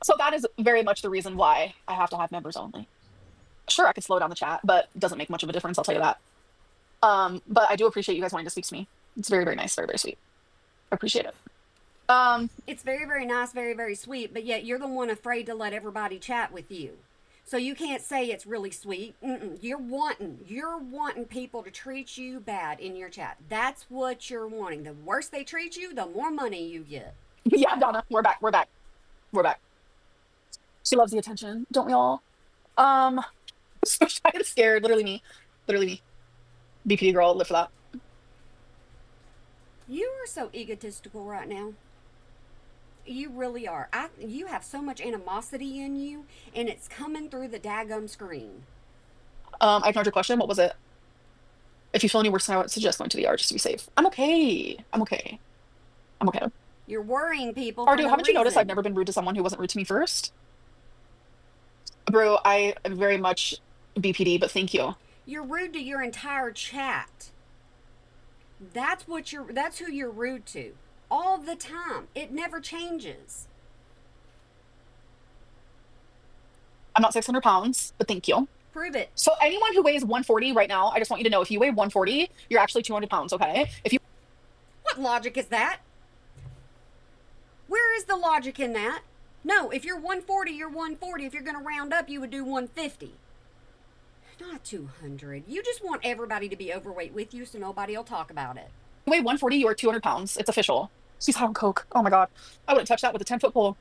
So that is very much the reason why I have to have members only. Sure, I could slow down the chat, but it doesn't make much of a difference, I'll tell you that. But I do appreciate you guys wanting to speak to me. It's very, very nice, very, very sweet. I appreciate it. Um, It's very, very nice, very, very sweet, but yet you're the one afraid to let everybody chat with you. So you can't say it's really sweet. Mm-mm. You're wanting people to treat you bad in your chat. That's what you're wanting. The worse they treat you, the more money you get. yeah, Donna, we're back, we're back, we're back. She loves the attention, don't we all? Um, so shy and scared, literally me. BPD girl, live for that. You are so egotistical right now. You really are. You have so much animosity in you, and it's coming through the daggum screen. I ignored your question. What was it? If you feel any worse, I would suggest going to the ER just to be safe. I'm okay. I'm okay. I'm okay. You're worrying people for Ardu, no haven't you noticed I've reason. never been rude to someone who wasn't rude to me first? Bro, I am very much BPD, but thank you. You're rude to your entire chat. That's who you're rude to. All the time. It never changes. I'm not 600 pounds, but thank you. Prove it. So anyone who weighs 140 right now, I just want you to know if you weigh 140, you're actually 200 pounds, okay? If you What logic is that? Where is the logic in that? No, if you're 140, you're 140. If you're going to round up, you would do 150. Not 200. You just want everybody to be overweight with you so nobody will talk about it. weigh 140, you are 200 pounds. It's official. She's hot on coke. Oh my God. I wouldn't touch that with a 10-foot pole.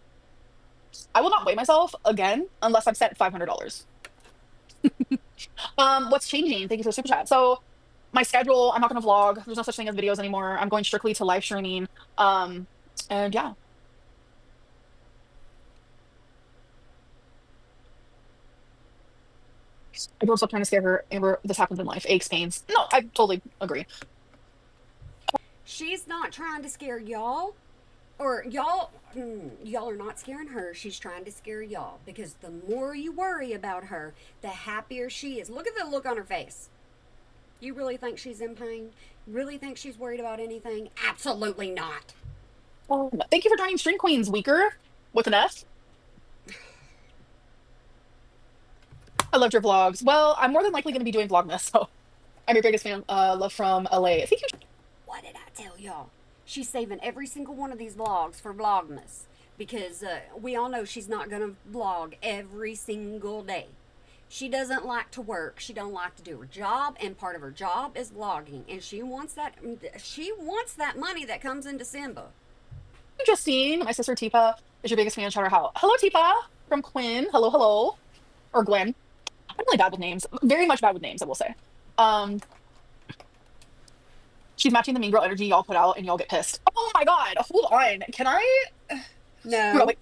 I will not weigh myself again unless I'm set $500. What's changing? Thank you for the super chat. So my schedule, I'm not going to vlog. There's no such thing as videos anymore. I'm going strictly to live streaming. Um, and yeah. Everyone's still trying to scare her. Amber, this happens in life. Aches, pains. No, I totally agree. She's not trying to scare y'all, or y'all are not scaring her. She's trying to scare y'all because the more you worry about her, the happier she is. Look at the look on her face. You really think she's in pain? Really think she's worried about anything? Absolutely not. Thank you for joining Stream Queens, Weaker, with an F. I loved your vlogs. Well, I'm more than likely going to be doing Vlogmas, so I'm your biggest fan. Love from LA. Thank you. What did I tell y'all? She's saving every single one of these vlogs for Vlogmas because we all know she's not going to vlog every single day. She doesn't like to work. She don't like to do her job, and part of her job is vlogging. And she wants that. She wants that money that comes in December. Justine, my sister Tipa is your biggest fan. Shout her out. Hello, Tipa from Quinn. Hello, hello. Or Gwen. I'm really bad with names. Very much bad with names, I will say. Um, she's matching the mean girl energy y'all put out and y'all get pissed. Oh my God. Hold on. Can I? Oh my God, No. wait.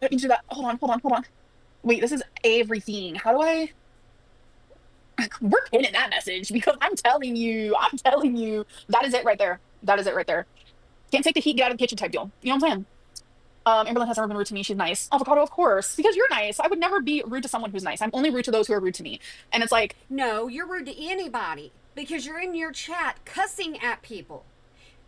Let me do that. Hold on. Wait, this is everything. How do I? We're pinning that message because I'm telling you, that is it right there. That is it right there. Can't take the heat, get out of the kitchen type deal. You know what I'm saying? Amberlynn has never been rude to me. She's nice. Avocado, of course, because you're nice. I would never be rude to someone who's nice. I'm only rude to those who are rude to me. And it's like, No, you're rude to anybody because you're in your chat cussing at people.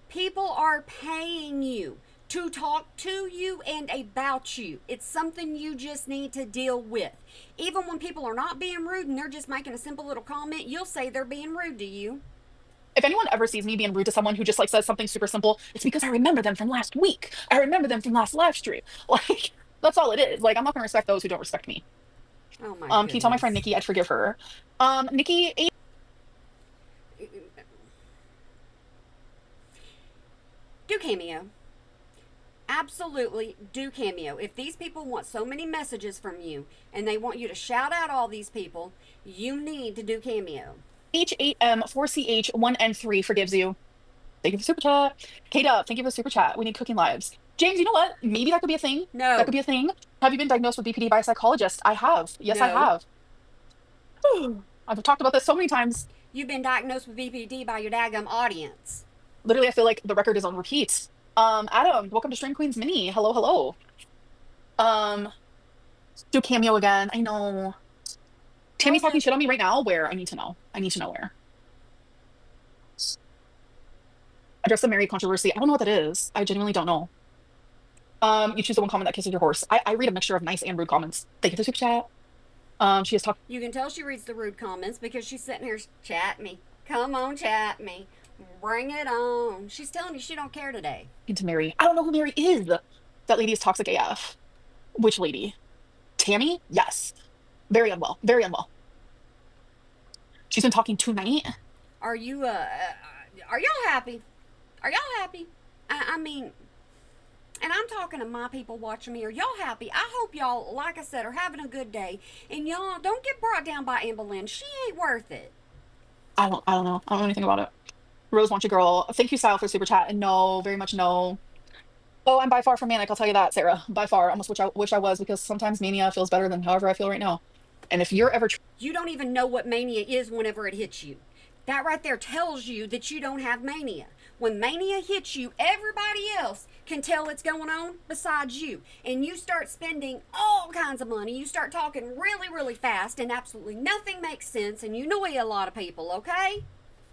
People are paying you to talk to you and about you. It's something you just need to deal with. Even when people are not being rude and they're just making a simple little comment, you'll say they're being rude to you. if anyone ever sees me being rude to someone who just like says something super simple, it's because I remember them from last week. I remember them from last live stream. Like, that's all it is. Like, I'm not gonna respect those who don't respect me. Oh my Can you tell my friend goodness. Nikki I'd forgive her? Nikki, Do Cameo. Absolutely do Cameo. If these people want so many messages from you and they want you to shout out all these people, you need to do Cameo. H8M4CH1N3 forgives you. Thank you for the super chat. Kate up, thank you for the super chat. We need cooking lives. James, you know what? Maybe that could be a thing. That No, could be a thing. Have you been diagnosed with BPD by a psychologist? I have. Yes, I no. have. I've talked about this so many times. You've been diagnosed with BPD by your daggum audience. Literally, I feel like the record is on repeat. Adam, welcome to Stream Queens Mini. Hello, hello. Um, do cameo again. I know. Tammy's Told talking you. shit on me right now. Where? I need to know. I need to know where. Address the Mary controversy. I don't know what that is. I genuinely don't know. You choose the one comment that kisses your horse. I read a mixture of nice and rude comments. Thank you for the super chat. She has talked You can tell she reads the rude comments because she's sitting here chat me. Come on, chat me. Bring it on. She's telling you she don't care today. to Mary. I don't know who Mary is. That lady is toxic AF. Which lady? Tammy? Yes. Very unwell. Very unwell. She's been talking tonight. Are you are y'all happy? Are y'all happy? I mean, and I'm talking to my people watching me. Are y'all happy? I hope y'all, like I said, are having a good day. And y'all don't get brought down by Amber Lynn. She ain't worth it. I don't know. I don't know anything about it. Rose wants you girl. Thank you, Style, for super chat. And no, very much no. Oh, I'm by far from manic. I'll tell you that, Sarah. By far, almost which I wish I was because sometimes mania feels better than however I feel right now. And if you're ever You don't even know what mania is whenever it hits you. That right there tells you that you don't have mania. When mania hits you, everybody else can tell it's going on besides you. And you start spending all kinds of money. You start talking really, really fast, and absolutely nothing makes sense. And you annoy a lot of people, okay?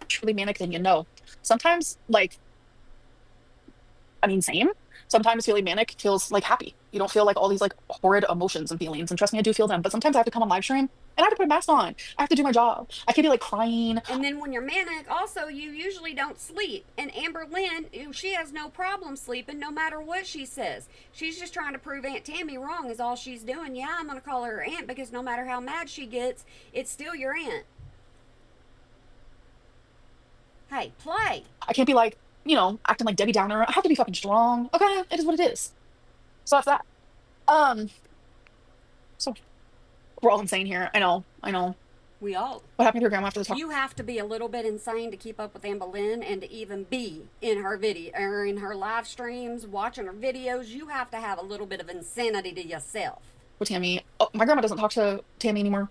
truly manic, then you know. Sometimes, like, I mean, same. Sometimes feeling manic feels like happy. You don't feel like all these like horrid emotions and feelings. And trust me, I do feel them. But sometimes I have to come on live stream and I have to put a mask on. I have to do my job. I can't be like crying. And then when you're manic, also, you usually don't sleep. And Amber Lynn, she has no problem sleeping no matter what she says. She's just trying to prove Aunt Tammy wrong, is all she's doing. Yeah, I'm going to call her her aunt because no matter how mad she gets, it's still your aunt. Hey, play. I can't be like, acting like Debbie Downer. I have to be fucking strong. Okay, it is what it is. So that's that. Um, so we're all insane here. I know. I know. We all. What happened to your grandma after the talk? You have to be a little bit insane to keep up with Amber Lynn and to even be in her video or in her live streams, watching her videos. You have to have a little bit of insanity to yourself. With Tammy. Oh, my grandma doesn't talk to Tammy anymore.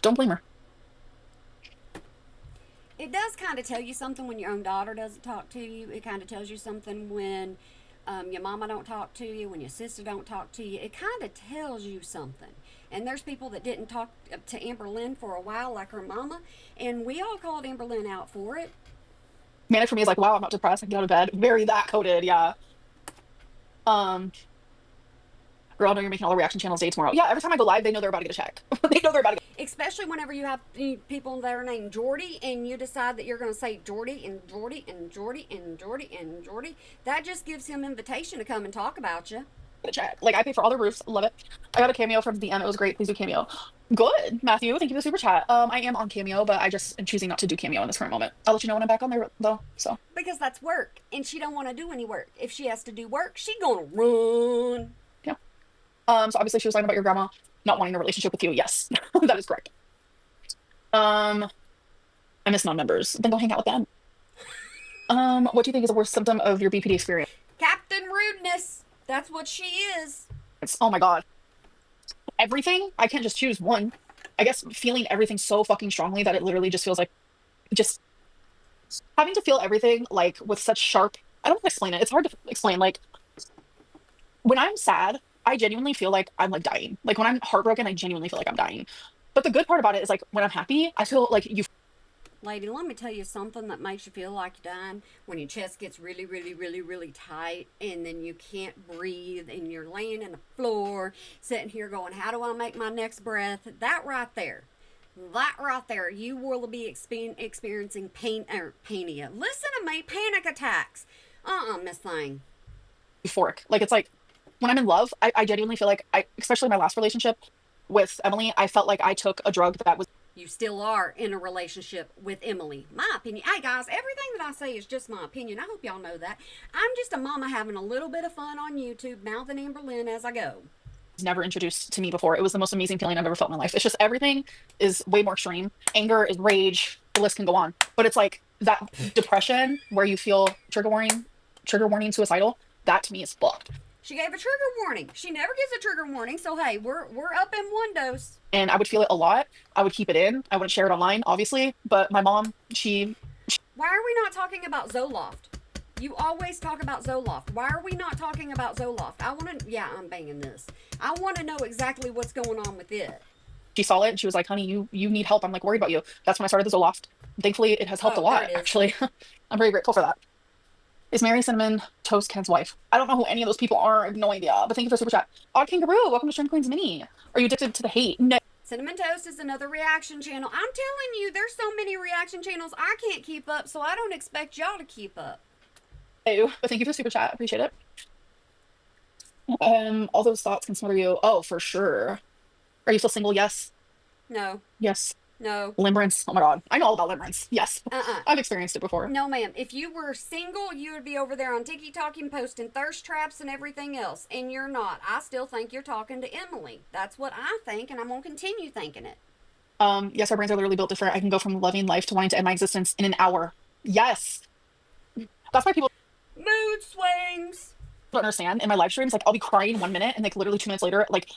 Don't blame her. It does kind of tell you something when your own daughter doesn't talk to you. It kind of tells you something when your mama don't talk to you, when your sister don't talk to you. It kind of tells you something. And there's people that didn't talk to Amber Lynn for a while, like her mama, and we all called Amber Lynn out for it. Manic for me is like, wow, I'm not depressed. I can get out of bed. Very that coded, yeah. Um, Girl, I know you're making all the reaction channels day tomorrow. Yeah, every time I go live, they know they're about to get a check. They know they're about to get. Especially whenever you have people that are named Jordy and you decide that you're going to say Jordy and Jordy and Jordy and Jordy and Jordy. That just gives him invitation to come and talk about you. A check. Like I pay for all the roofs. Love it. I got a cameo from the end. It was great. Please do cameo. Good, Matthew. Thank you for the super chat. I am on cameo, but I just am choosing not to do cameo in this current moment. I'll let you know when I'm back on there though. So Because that's work, and she don't want to do any work. If she has to do work, she gonna run. yeah. So obviously she was talking about your grandma not wanting a relationship with you. Yes, that is correct. I miss non-members. Then go hang out with them. What do you think is the worst symptom of your BPD experience? Captain Rudeness. That's what she is. Oh my God. Everything? I can't just choose one. I guess feeling everything so fucking strongly that it literally just feels like just having to feel everything like with such sharp, I don't know how to explain it. It's hard to explain. Like when I'm sad, I genuinely feel like I'm like dying. Like when I'm heartbroken, I genuinely feel like I'm dying. But the good part about it is like when I'm happy, I feel like you Lady, let me tell you something that makes you feel like you're dying when your chest gets really, really, really, really tight and then you can't breathe and you're laying in the floor, sitting here going, how do I make my next breath? That right there, you will be experiencing pain or pania. Listen to me, panic attacks. Miss Thing. euphoric. Like it's like when I'm in love, I genuinely feel like especially my last relationship with Emily, I felt like I took a drug that was You still are in a relationship with Emily. My opinion. Hey guys, everything that I say is just my opinion. I hope y'all know that. I'm just a mama having a little bit of fun on YouTube, mouthing Amber Lynn as I go. never introduced to me before. It was the most amazing feeling I've ever felt in my life. It's just everything is way more extreme. Anger is rage. The list can go on. But it's like that depression where you feel trigger warning, suicidal. That to me is fucked. She gave a trigger warning. She never gives a trigger warning, so hey, we're up in one dose. And I would feel it a lot. I would keep it in. I wouldn't share it online, obviously. But my mom, Why are we not talking about Zoloft? You always talk about Zoloft. Why are we not talking about Zoloft? I want to. Yeah, I'm banging this. I want to know exactly what's going on with it. she saw it and she was like, "Honey, you need help. I'm like worried about you." That's when I started the Zoloft. Thankfully, it has helped a Oh, there lot. it is. Actually, I'm very grateful for that. Is Mary Cinnamon Toast Ken's wife? I don't know who any of those people are. I have no idea. But thank you for the super chat. Odd Kangaroo, welcome to Stream Queens Mini. Are you addicted to the hate? No. Cinnamon Toast is another reaction channel. I'm telling you, there's so many reaction channels I can't keep up, so I don't expect y'all to keep up. But thank you for the super chat. Appreciate it. All those thoughts can smother you. Oh, for sure. Are you still single? Yes. No, Yes. no, Limerence. Oh my god. I know all about limerence. Yes. uh-uh. I've experienced it before. No, ma'am. If you were single, you would be over there on TikTok and posting thirst traps and everything else, and you're not. I still think you're talking to Emily. That's what I think, and I'm gonna continue thinking it. Yes, our brains are literally built different. I can go from loving life to wanting to end my existence in an hour. Yes. That's why people Mood swings. don't understand in my live streams. Like I'll be crying 1 minute and like literally 2 minutes later, like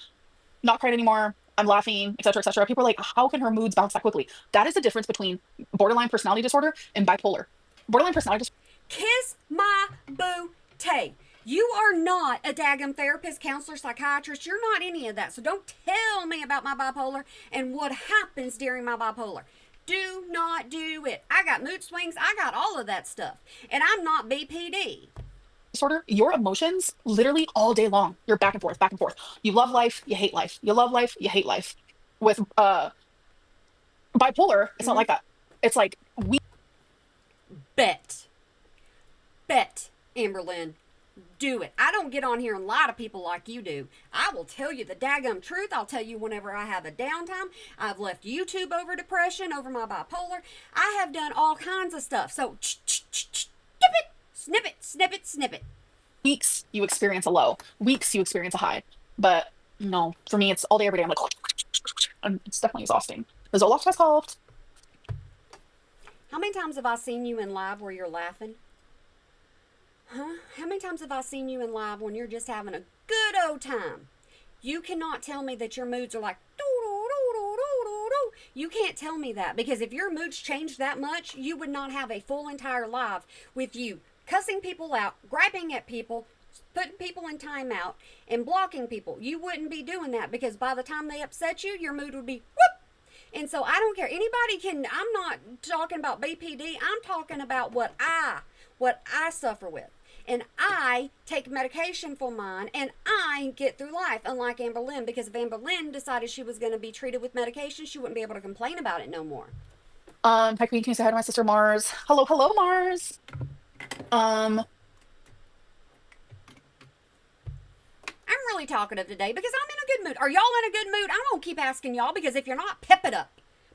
not crying anymore. I'm laughing, etc., etc. People are like, how can her moods bounce that quickly? That is the difference between borderline personality disorder and bipolar. Borderline personality disorder. Kiss my boo tay. You are not a daggum therapist, counselor, psychiatrist. You're not any of that. So don't tell me about my bipolar and what happens during my bipolar. Do not do it. I got mood swings. I got all of that stuff. And I'm not BPD. Disorder, your emotions literally all day long. You're back and forth, back and forth. You love life, you hate life. You love life, you hate life. With bipolar, it's not Mm-hmm. like that. It's like we Bet. Bet, Amberlynn. Do it. I don't get on here and lie to people like you do. I will tell you the daggum truth. I'll tell you whenever I have a downtime. I've left YouTube over depression, over my bipolar. I have done all kinds of stuff. So, snip it, snip it, snip it, snip it. weeks you experience a low, weeks you experience a high. But no, for me it's all day every day. I'm like and it's definitely exhausting. The Zoloft has helped. How many times have I seen you in live where you're laughing? Huh? How many times have I seen you in live when you're just having a good old time? You cannot tell me that your moods are like doo doo doo doo doo doo doo. You can't tell me that because if your moods changed that much, you would not have a full entire live with you cussing people out, griping at people, putting people in timeout, and blocking people. You wouldn't be doing that because by the time they upset you, your mood would be whoop. And so I don't care. Anybody can. I'm not talking about BPD. I'm talking about what I suffer with. And I take medication for mine, and I get through life, unlike Amber Lynn, because if Amber Lynn decided she was going to be treated with medication, she wouldn't be able to complain about it no more. Hi Queen, can you say hi to my sister Mars? Hello, hello, Mars. Um, I'm really talkative today because I'm in a good mood. Are y'all in a good mood? I'm going to keep asking y'all because if you're not, pep it up.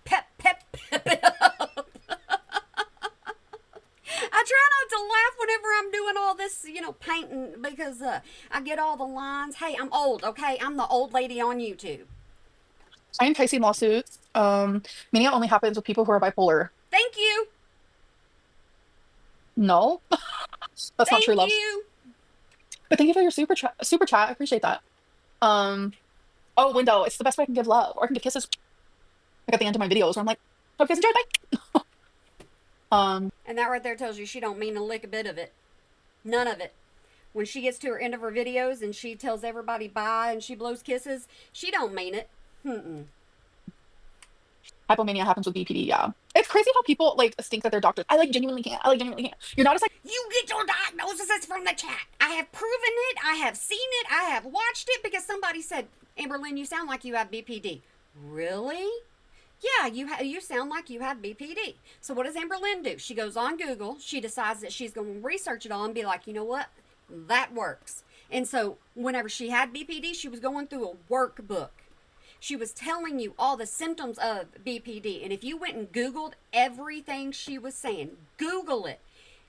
Pep it up. I try not to laugh whenever I'm doing all this, painting because I get all the lines. Hey, I'm old, okay? I'm the old lady on YouTube. I am facing lawsuits. Mania only happens with people who are bipolar. Thank you. No, that's not true, Thank love. you. But thank you for your super chat. I appreciate that. Um, oh, window, it's the best way I can give love, or I can give kisses like at the end of my videos where I'm like, hope you guys enjoyed, bye. And that right there tells you she don't mean a lick a bit of it. None of it. when she gets to her end of her videos and she tells everybody bye and she blows kisses, she don't mean it. Mm-mm. Hypomania happens with BPD. Yeah, it's crazy how people like think that they're doctors. I like genuinely can't. I like genuinely can't. You're not as like You get your diagnosis from the chat. I have proven it. I have seen it. I have watched it because somebody said, Amberlynn, you sound like you have BPD. Really? Yeah, you sound like you have BPD. So what does Amberlynn do? She goes on Google. She decides that she's going to research it all and be like, you know what? That works. And so whenever she had BPD, she was going through a workbook. She was telling you all the symptoms of BPD. And if you went and Googled everything she was saying, Google it,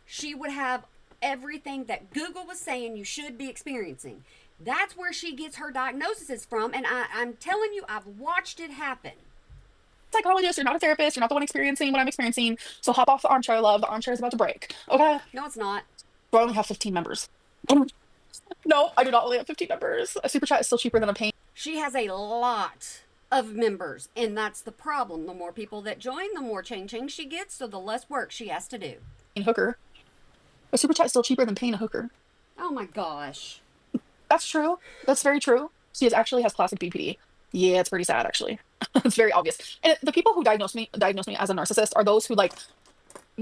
she would have everything that Google was saying you should be experiencing. That's where she gets her diagnosis from. And I'm telling you, I've watched it happen. psychologist. You're not a therapist. You're not the one experiencing what I'm experiencing. So hop off the armchair, love. The armchair is about to break. Okay. No, it's not. Do I only have 15 members? No, I do not only have 15 members. A super chat is still cheaper than a paying She has a lot of members, and that's the problem. The more people that join, the more ching she gets, so the less work she has to do. hooker. A super chat is still cheaper than paying a hooker. Oh my gosh. That's true. That's very true. She actually has classic BPD. Yeah, it's pretty sad actually. It's very obvious. And the people who diagnose me as a narcissist are those who like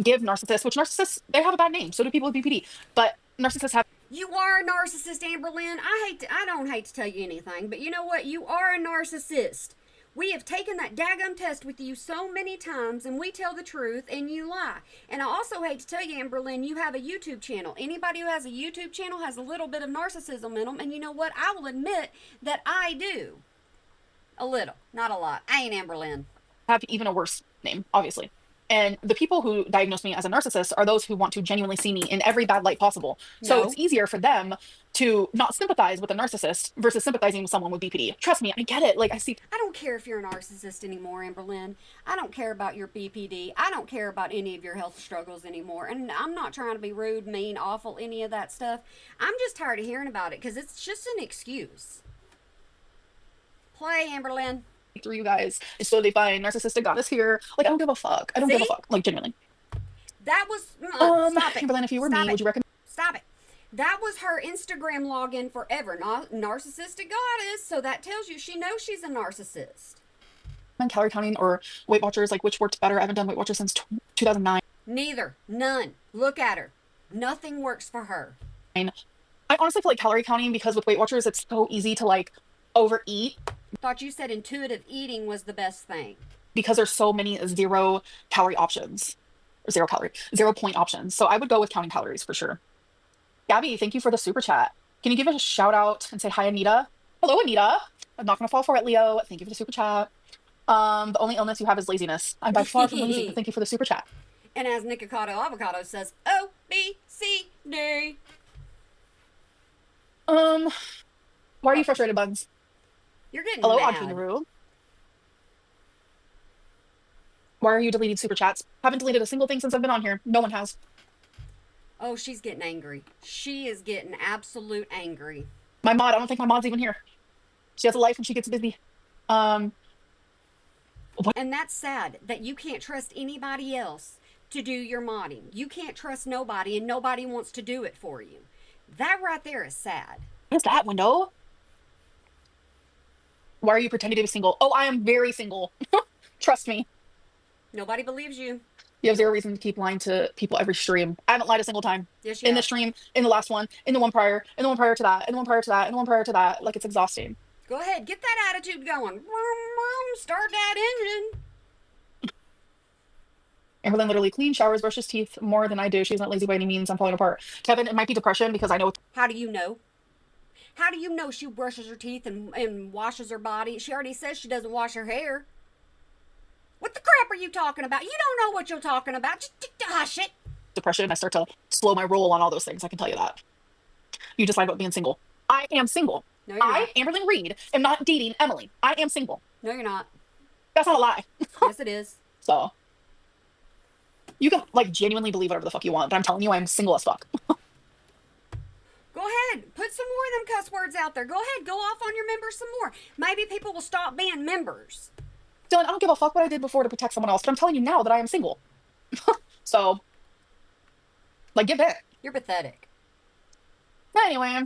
give narcissists, which narcissists they have a bad name. So do people with BPD. But narcissists have You are a narcissist, Amberlynn. I don't hate to tell you anything, but you know what? You are a narcissist. We have taken that daggum test with you so many times, and we tell the truth, and you lie. And I also hate to tell you, Amberlynn, you have a YouTube channel. Anybody who has a YouTube channel has a little bit of narcissism in them, and you know what? I will admit that I do. A little, not a lot. I ain't Amberlynn. even a worse name, obviously. And the people who diagnose me as a narcissist are those who want to genuinely see me in every bad light possible. So No. it's easier for them to not sympathize with a narcissist versus sympathizing with someone with BPD. Trust me, I get it. Like I see I don't care if you're a narcissist anymore, Amberlynn. I don't care about your BPD. I don't care about any of your health struggles anymore. And I'm not trying to be rude, mean, awful, any of that stuff. I'm just tired of hearing about it because it's just an excuse. Play, Amberlynn. through you guys. It's totally fine. Narcissistic goddess here. Like I don't give a fuck. I don't give a See? fuck. Like genuinely. That was. Stop it. Timberland, if you were Stop me, it. would you recommend Stop it. That was her Instagram login forever. Narcissistic goddess. So that tells you she knows she's a narcissist. calorie counting or Weight Watchers? Like which worked better? I haven't done Weight Watchers since 2009. Neither. None. Look at her. Nothing works for her. I honestly feel like calorie counting because with Weight Watchers it's so easy to like overeat Thought you said intuitive eating was the best thing. because there's so many 0 calorie options or 0 point options. So I would go with counting calories for sure. Gabby, thank you for the super chat. Can you give us a shout out and say hi, Anita? Hello, Anita. I'm not gonna fall for it, Leo. Thank you for the super chat. The only illness you have is laziness. I'm by far from lazy, but thank you for the super chat. And as Nikocado Avocado says, O, B, C, D. Why are you frustrated, Buns? You're getting Hello, mad. Audrey. Why are you deleting super chats? Haven't deleted a single thing since I've been on here. No one has. Oh, she's getting angry. She is getting absolute angry. My mod, I don't think my mod's even here. She has a life and she gets busy. And that's sad that you can't trust anybody else to do your modding. You can't trust nobody and nobody wants to do it for you. That right there is sad. What is that window? Why are you pretending to be single? Oh, I am very single. Trust me. Nobody believes you. You have 0 reason to keep lying to people every stream. I haven't lied a single time. Yes, you In have. the stream, in the last one, in the one prior, in the one prior to that, in the one prior to that, in the one prior to that. Like it's exhausting. Go ahead, get that attitude going. Start that engine. Amberlynn literally cleans, showers, brushes teeth more than I do. She's not lazy by any means. I'm falling apart. Kevin, it might be depression because I know. How do you know? How do you know she brushes her teeth and washes her body? She already says she doesn't wash her hair. What the crap are you talking about? You don't know what you're talking about. Just hush it. Depression. I start to slow my roll on all those things. I can tell you that. You just lied about being single. I am single. No, you're not. Amberlynn Reed, am not dating Emily. I am single. No, you're not. That's not a lie. Yes, it is. So you can like genuinely believe whatever the fuck you want, but I'm telling you, I'm single as fuck. Go ahead. Put some more of them cuss words out there. Go ahead. Go off on your members some more. Maybe people will stop being members. Dylan, I don't give a fuck what I did before to protect someone else, but I'm telling you now that I am single. So, like, get back. You're pathetic. Anyway,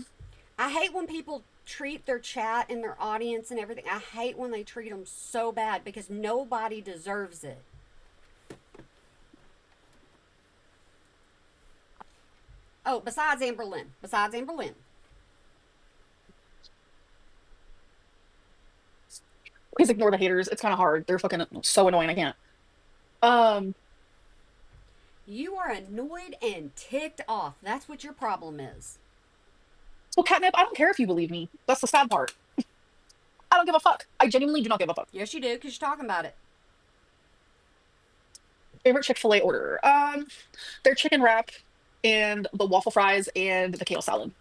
I hate when people treat their chat and their audience and everything. I hate when they treat them so bad because nobody deserves it. Oh, besides Amber Lynn. Besides Amber Lynn. please ignore the haters. It's kind of hard. They're fucking so annoying. I can't. Um, You are annoyed and ticked off. That's what your problem is. well, catnip, I don't care if you believe me. That's the sad part. I don't give a fuck. I genuinely do not give a fuck. Yes, you do, because you're talking about it. Favorite Chick-fil-A order? Their chicken wrap and the waffle fries and the kale salad.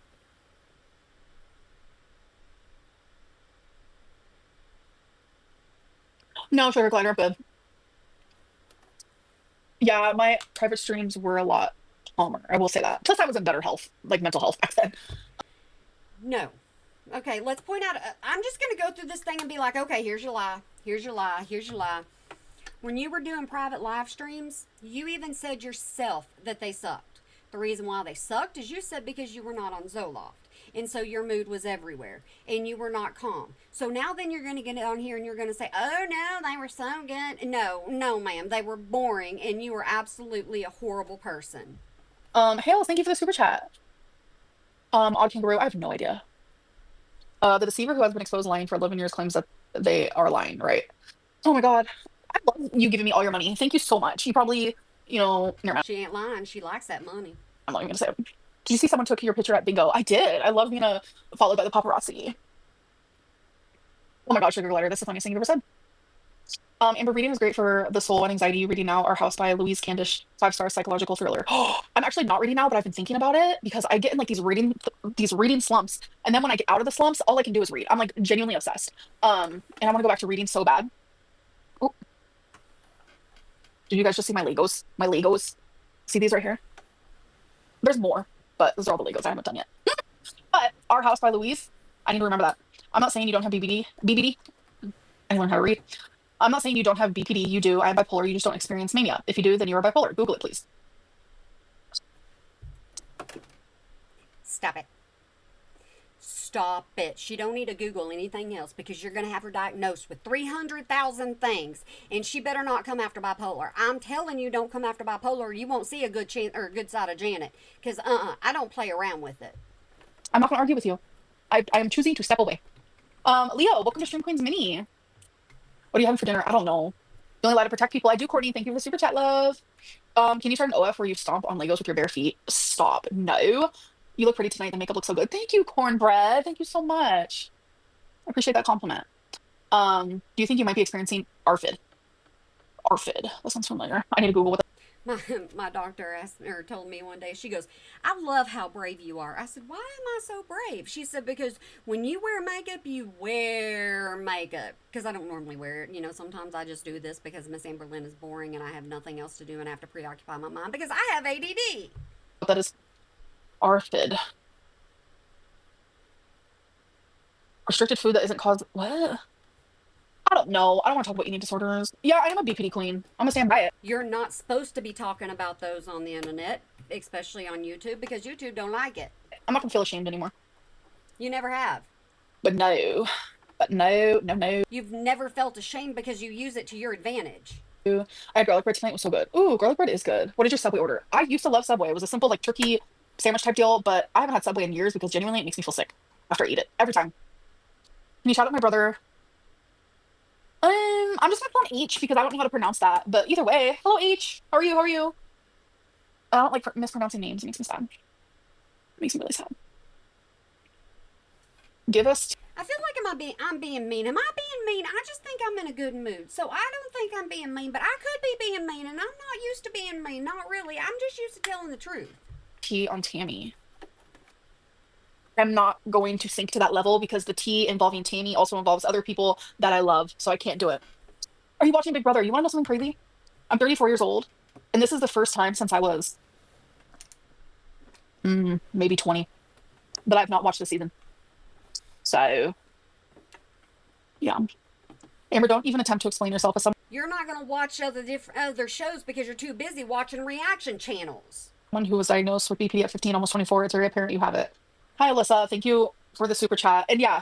No, sugar glider, good. Yeah, my private streams were a lot calmer. I will say that. Plus, I was in better health, like mental health back then. No. Okay, let's point out. I'm just going to go through this thing and be like, okay, here's your lie. Here's your lie. Here's your lie. When you were doing private live streams, you even said yourself that they sucked. The reason why they sucked is you said because you were not on Zoloft. And so your mood was everywhere and you were not calm. So now then you're going to get on here and you're going to say, oh no, they were so good. No, no, ma'am. They were boring and you were absolutely a horrible person. Hales, thank you for the super chat. Odd Kangaroo, I have no idea. The deceiver who has been exposed lying for 11 years claims that they are lying, right? Oh my God. I love you giving me all your money. Thank you so much. You probably, never mind. She ain't lying. She likes that money. I'm not even gonna say it. Did you see someone took your picture at bingo? I did. I love being followed by the paparazzi. Oh my God, sugar glider. That's the funniest thing you've ever said. Amber, reading is great for the soul and anxiety. Reading now Our House by Louise Candish, 5-star psychological thriller. I'm actually not reading now, but I've been thinking about it because I get in like these reading slumps, and then when I get out of the slumps, all I can do is read. I'm like genuinely obsessed. And I want to go back to reading so bad. Oh, did you guys just see my Legos? My Legos. See these right here? There's more, but those are all the Legos I haven't done yet. But Our House by Louise, I need to remember that. I'm not saying you don't have BBD. BBD. I learned how to read. I'm not saying you don't have BPD. You do. I am bipolar. You just don't experience mania. If you do, then you are bipolar. Google it, please. Stop it. Stop it. She don't need to Google anything else because you're going to have her diagnosed with 300,000 things, and she better not come after bipolar. I'm telling you, don't come after bipolar, or you won't see a good chance or a good side of Janet. Because I don't play around with it. I'm not going to argue with you. I am choosing to step away. Leo, welcome to Stream Queens Mini. What are you having for dinner? I don't know. The only lie to protect people. I do, Courtney. Thank you for the super chat, love. Can you start an OF where you stomp on Legos with your bare feet? Stop. No. You look pretty tonight. The makeup looks so good. Thank you, Cornbread. Thank you so much. I appreciate that compliment. Do you think you might be experiencing ARFID? ARFID. That sounds familiar. I need to Google what My doctor asked or told me one day, she goes, I love how brave you are. I said, why am I so brave? She said, because when you wear makeup, you wear makeup. Because I don't normally wear it. You know, sometimes I just do this because Miss Amberlyn is boring and I have nothing else to do and I have to preoccupy my mind because I have ADD. that is. ARFID. Restricted food that isn't caused. What? I don't know. I don't want to talk about eating disorders. Yeah, I am a BPD queen. I'm gonna stand by it. You're not supposed to be talking about those on the internet, especially on YouTube, because YouTube don't like it. I'm not gonna feel ashamed anymore. You never have. But no. But no, no, no. You've never felt ashamed because you use it to your advantage. I had garlic bread tonight. It was so good. Ooh, garlic bread is good. What did your Subway order? I used to love Subway. It was a simple like turkey sandwich type deal, but I haven't had Subway in years because genuinely it makes me feel sick after I eat it every time. Can you shout out my brother? I'm just gonna call him H because I don't know how to pronounce that. But either way, hello H. How are you? How are you? I don't like mispronouncing names. It makes me sad. It makes me really sad. Give us. I feel like I'm being mean. Am I being mean? I just think I'm in a good mood. So I don't think I'm being mean, but I could be being mean and I'm not used to being mean. Not really. I'm just used to telling the truth. Tea on Tammy. I'm not going to sink to that level because the tea involving Tammy also involves other people that I love, so I can't do it. Are you watching Big Brother? You want to know something crazy? I'm 34 years old, and this is the first time since I was maybe 20 that I've not watched the season. So, yeah. Amber, don't even attempt to explain yourself as You're not going to watch other shows because you're too busy watching reaction channels. someone who was diagnosed with BPD at 15, almost 24. It's very apparent you have it. Hi, Alyssa. Thank you for the super chat. And yeah,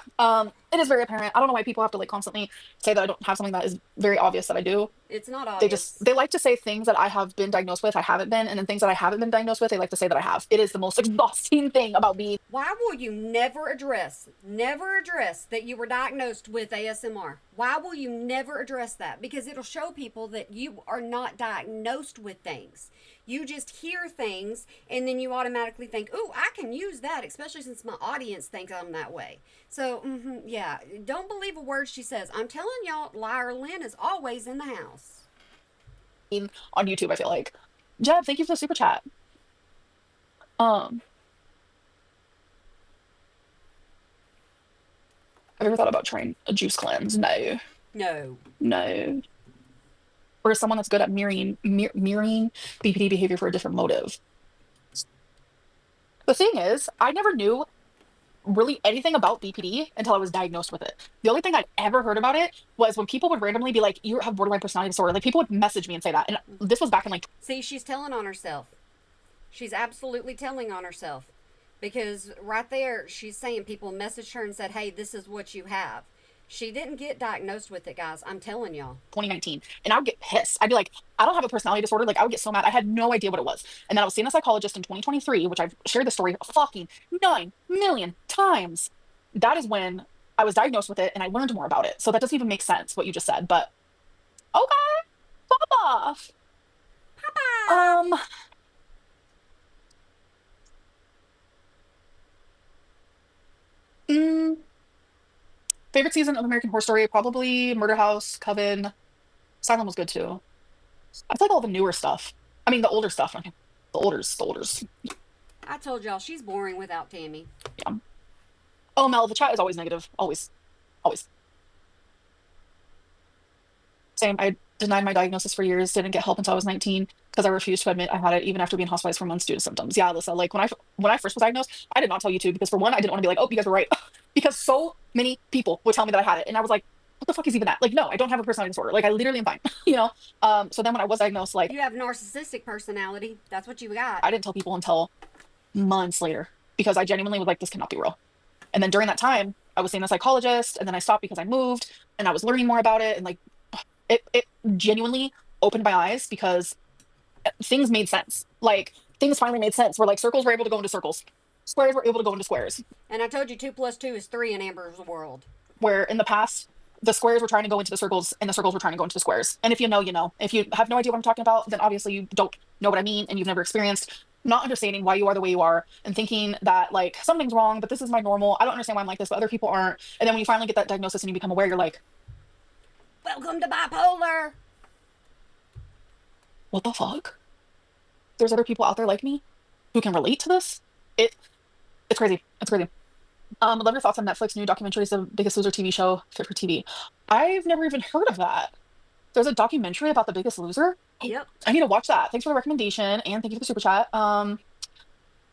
it is very apparent. I don't know why people have to like constantly say that I don't have something that is very obvious that I do. It's not They just obvious. they like to say things that I have been diagnosed with, I haven't been, and then things that I haven't been diagnosed with, they like to say that I have. It is the most exhausting thing about being Why will you never address that you were diagnosed with ASMR? Why will you never address that? Because it'll show people that you are not diagnosed with things. You just hear things and then you automatically think, "Ooh, I can use that," especially since my audience thinks I'm that way. So, yeah, don't believe a word she says. I'm telling y'all, Liar Lynn is always in the house. on YouTube, I feel like. Jeb, thank you for the super chat. Um, have you ever thought about trying a juice cleanse? No, No. no. Or as someone that's good at mirroring BPD behavior for a different motive. The thing is, I never knew really anything about BPD until I was diagnosed with it. The only thing I'd ever heard about it was when people would randomly be like, "You have borderline personality disorder." Like people would message me and say that. And this was back in like See, she's telling on herself. She's absolutely telling on herself. Because right there, she's saying people messaged her and said, "Hey, this is what you have." She didn't get diagnosed with it, guys. I'm telling y'all. 2019. And I would get pissed. I'd be like, I don't have a personality disorder. Like I would get so mad. I had no idea what it was. And then I was seeing a psychologist in 2023, which I've shared the story fucking 9 million times. That is when I was diagnosed with it and I learned more about it. So that doesn't even make sense what you just said. But okay, pop off. Papa! Um, mm, favorite season of American Horror Story, probably Murder House, Coven. Silent was good too. I feel like all the newer stuff. I mean, the older stuff. Okay. The olders. I told y'all she's boring without Tammy. Yeah. Oh, Mel, the chat is always negative. Always. Always. Same. I denied my diagnosis for years, didn't get help until I was 19 because I refused to admit I had it, even after being hospitalized for months due to symptoms. Yeah, Alyssa, like when I first was diagnosed, I did not tell you to because for one, I didn't want to be like, oh, you guys were right. Because so many people would tell me that I had it. And I was like, what the fuck is even that? Like, no, I don't have a personality disorder. Like I literally am fine. You know? So then when I was diagnosed, like You have narcissistic personality. That's what you got. I didn't tell people until months later because I genuinely was like, this cannot be real. And then during that time, I was seeing a psychologist and then I stopped because I moved and I was learning more about it and like it genuinely opened my eyes because things made sense. Like things finally made sense where like circles were able to go into circles. Squares were able to go into squares. And I told you 2 plus 2 is 3 in Amber's world. Where in the past the squares were trying to go into the circles and the circles were trying to go into the squares. And if you know, you know. If you have no idea what I'm talking about, then obviously you don't know what I mean and you've never experienced not understanding why you are the way you are and thinking that like something's wrong, but this is my normal. I don't understand why I'm like this, but other people aren't. And then when you finally get that diagnosis and you become aware, you're like, Welcome to bipolar. what the fuck? There's other people out there like me who can relate to this. It it's crazy. It's crazy. Love your thoughts on Netflix new documentaries, the Biggest Loser TV show fit for TV. I've never even heard of that. There's a documentary about the Biggest Loser. Oh, Yep. I need to watch that. Thanks for the recommendation and thank you for the super chat.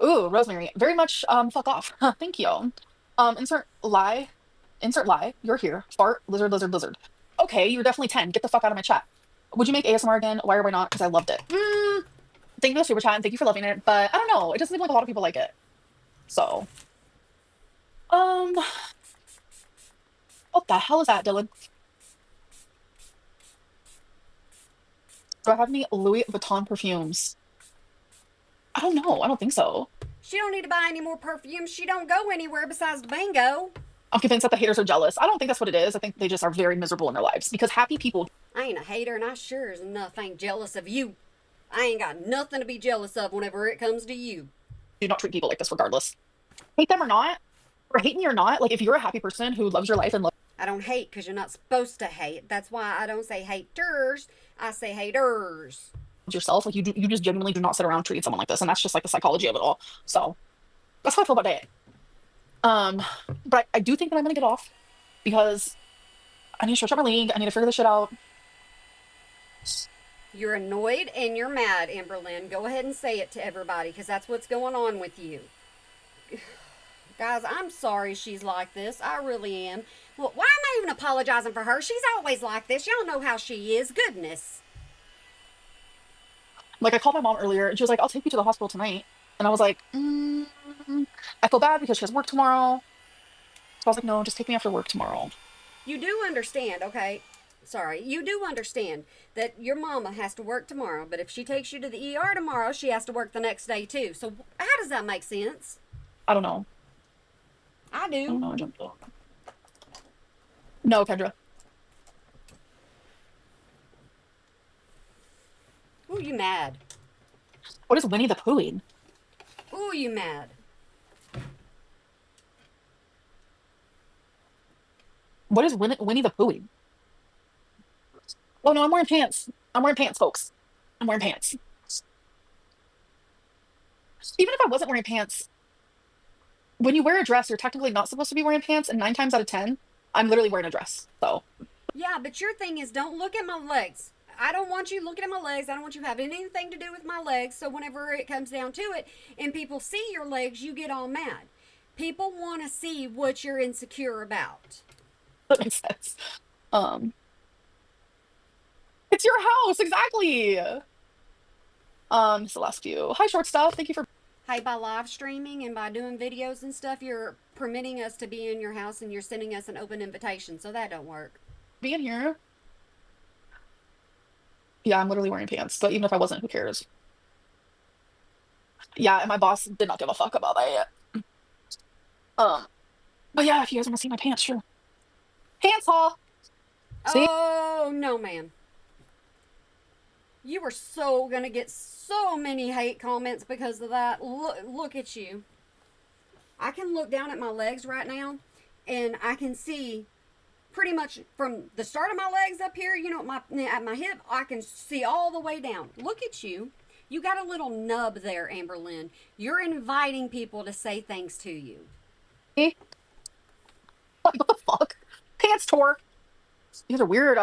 Ooh, Rosemary, very much fuck off. Thank you. Insert lie, insert lie. You're here. Fart, lizard, lizard, lizard. Okay, you're definitely 10. Get the fuck out of my chat. Would you make ASMR again? Why or why not? Because I loved it. Thank you for the super chat and thank you for loving it. But I don't know. It doesn't seem like a lot of people like it. So, um, what the hell is that, Dylan? Do I have any Louis Vuitton perfumes? I don't know. I don't think so. She don't need to buy any more perfume. She don't go anywhere besides the bingo. I'm convinced that the haters are jealous. I don't think that's what it is. I think they just are very miserable in their lives because happy people I ain't a hater, and I sure as enough ain't jealous of you. I ain't got nothing to be jealous of whenever it comes to you. do not treat people like this regardless. Hate them or hate me or not. Like if you're a happy person who loves your life and loves I don't hate because you're not supposed to hate. That's why I don't say haters. I say haters. yourself, like you just genuinely do not sit around and treat someone like this. And that's just like the psychology of it all. So that's how I feel about it. Um, but I do think that I'm gonna get off because I need to stretch out my leg. I need to figure this shit out. You're annoyed and you're mad, Amberlynn. Go ahead and say it to everybody because that's what's going on with you. Guys, I'm sorry she's like this. I really am. Well, why am I even apologizing for her? She's always like this. Y'all know how she is. Goodness. Like I called my mom earlier and she was like, I'll take you to the hospital tonight. And I was like, I feel bad because she has work tomorrow. So I was like, no, just take me after work tomorrow. You do understand, okay? Sorry, you do understand that your mama has to work tomorrow, but if she takes you to the ER tomorrow, she has to work the next day too. So how does that make sense? I don't know. I I do. don't know. I don't know. No, Kendra. Ooh, you mad. What is Winnie the Poohing? Ooh, you mad. What is Winnie the Poohing? Oh no, I'm wearing pants. I'm wearing pants, folks. I'm wearing pants. Even if I wasn't wearing pants, when you wear a dress, you're technically not supposed to be wearing pants, and 9 times out of 10, I'm literally wearing a dress. So Yeah, but your thing is don't look at my legs. I don't want you looking at my legs. I don't want you having anything to do with my legs. So whenever it comes down to it and people see your legs, you get all mad. People want to see what you're insecure about. that makes sense. Um, it's your house, exactly. It's the last few. Hi, short stuff. Thank you for Hey, by live streaming and by doing videos and stuff, you're permitting us to be in your house and you're sending us an open invitation. So that don't work. being here. Yeah, I'm literally wearing pants, but even if I wasn't, who cares? Yeah, and my boss did not give a fuck about that yet. Um, but yeah, if you guys want to see my pants, sure. Pants haul. See? Oh, no, man. You were so gonna get so many hate comments because of that. Look at you. I can look down at my legs right now and I can see pretty much from the start of my legs up here, at my hip, I can see all the way down. Look at you. You got a little nub there, Amberlynn. You're inviting people to say things to you. Like, what the fuck? Pants tore. These are weird.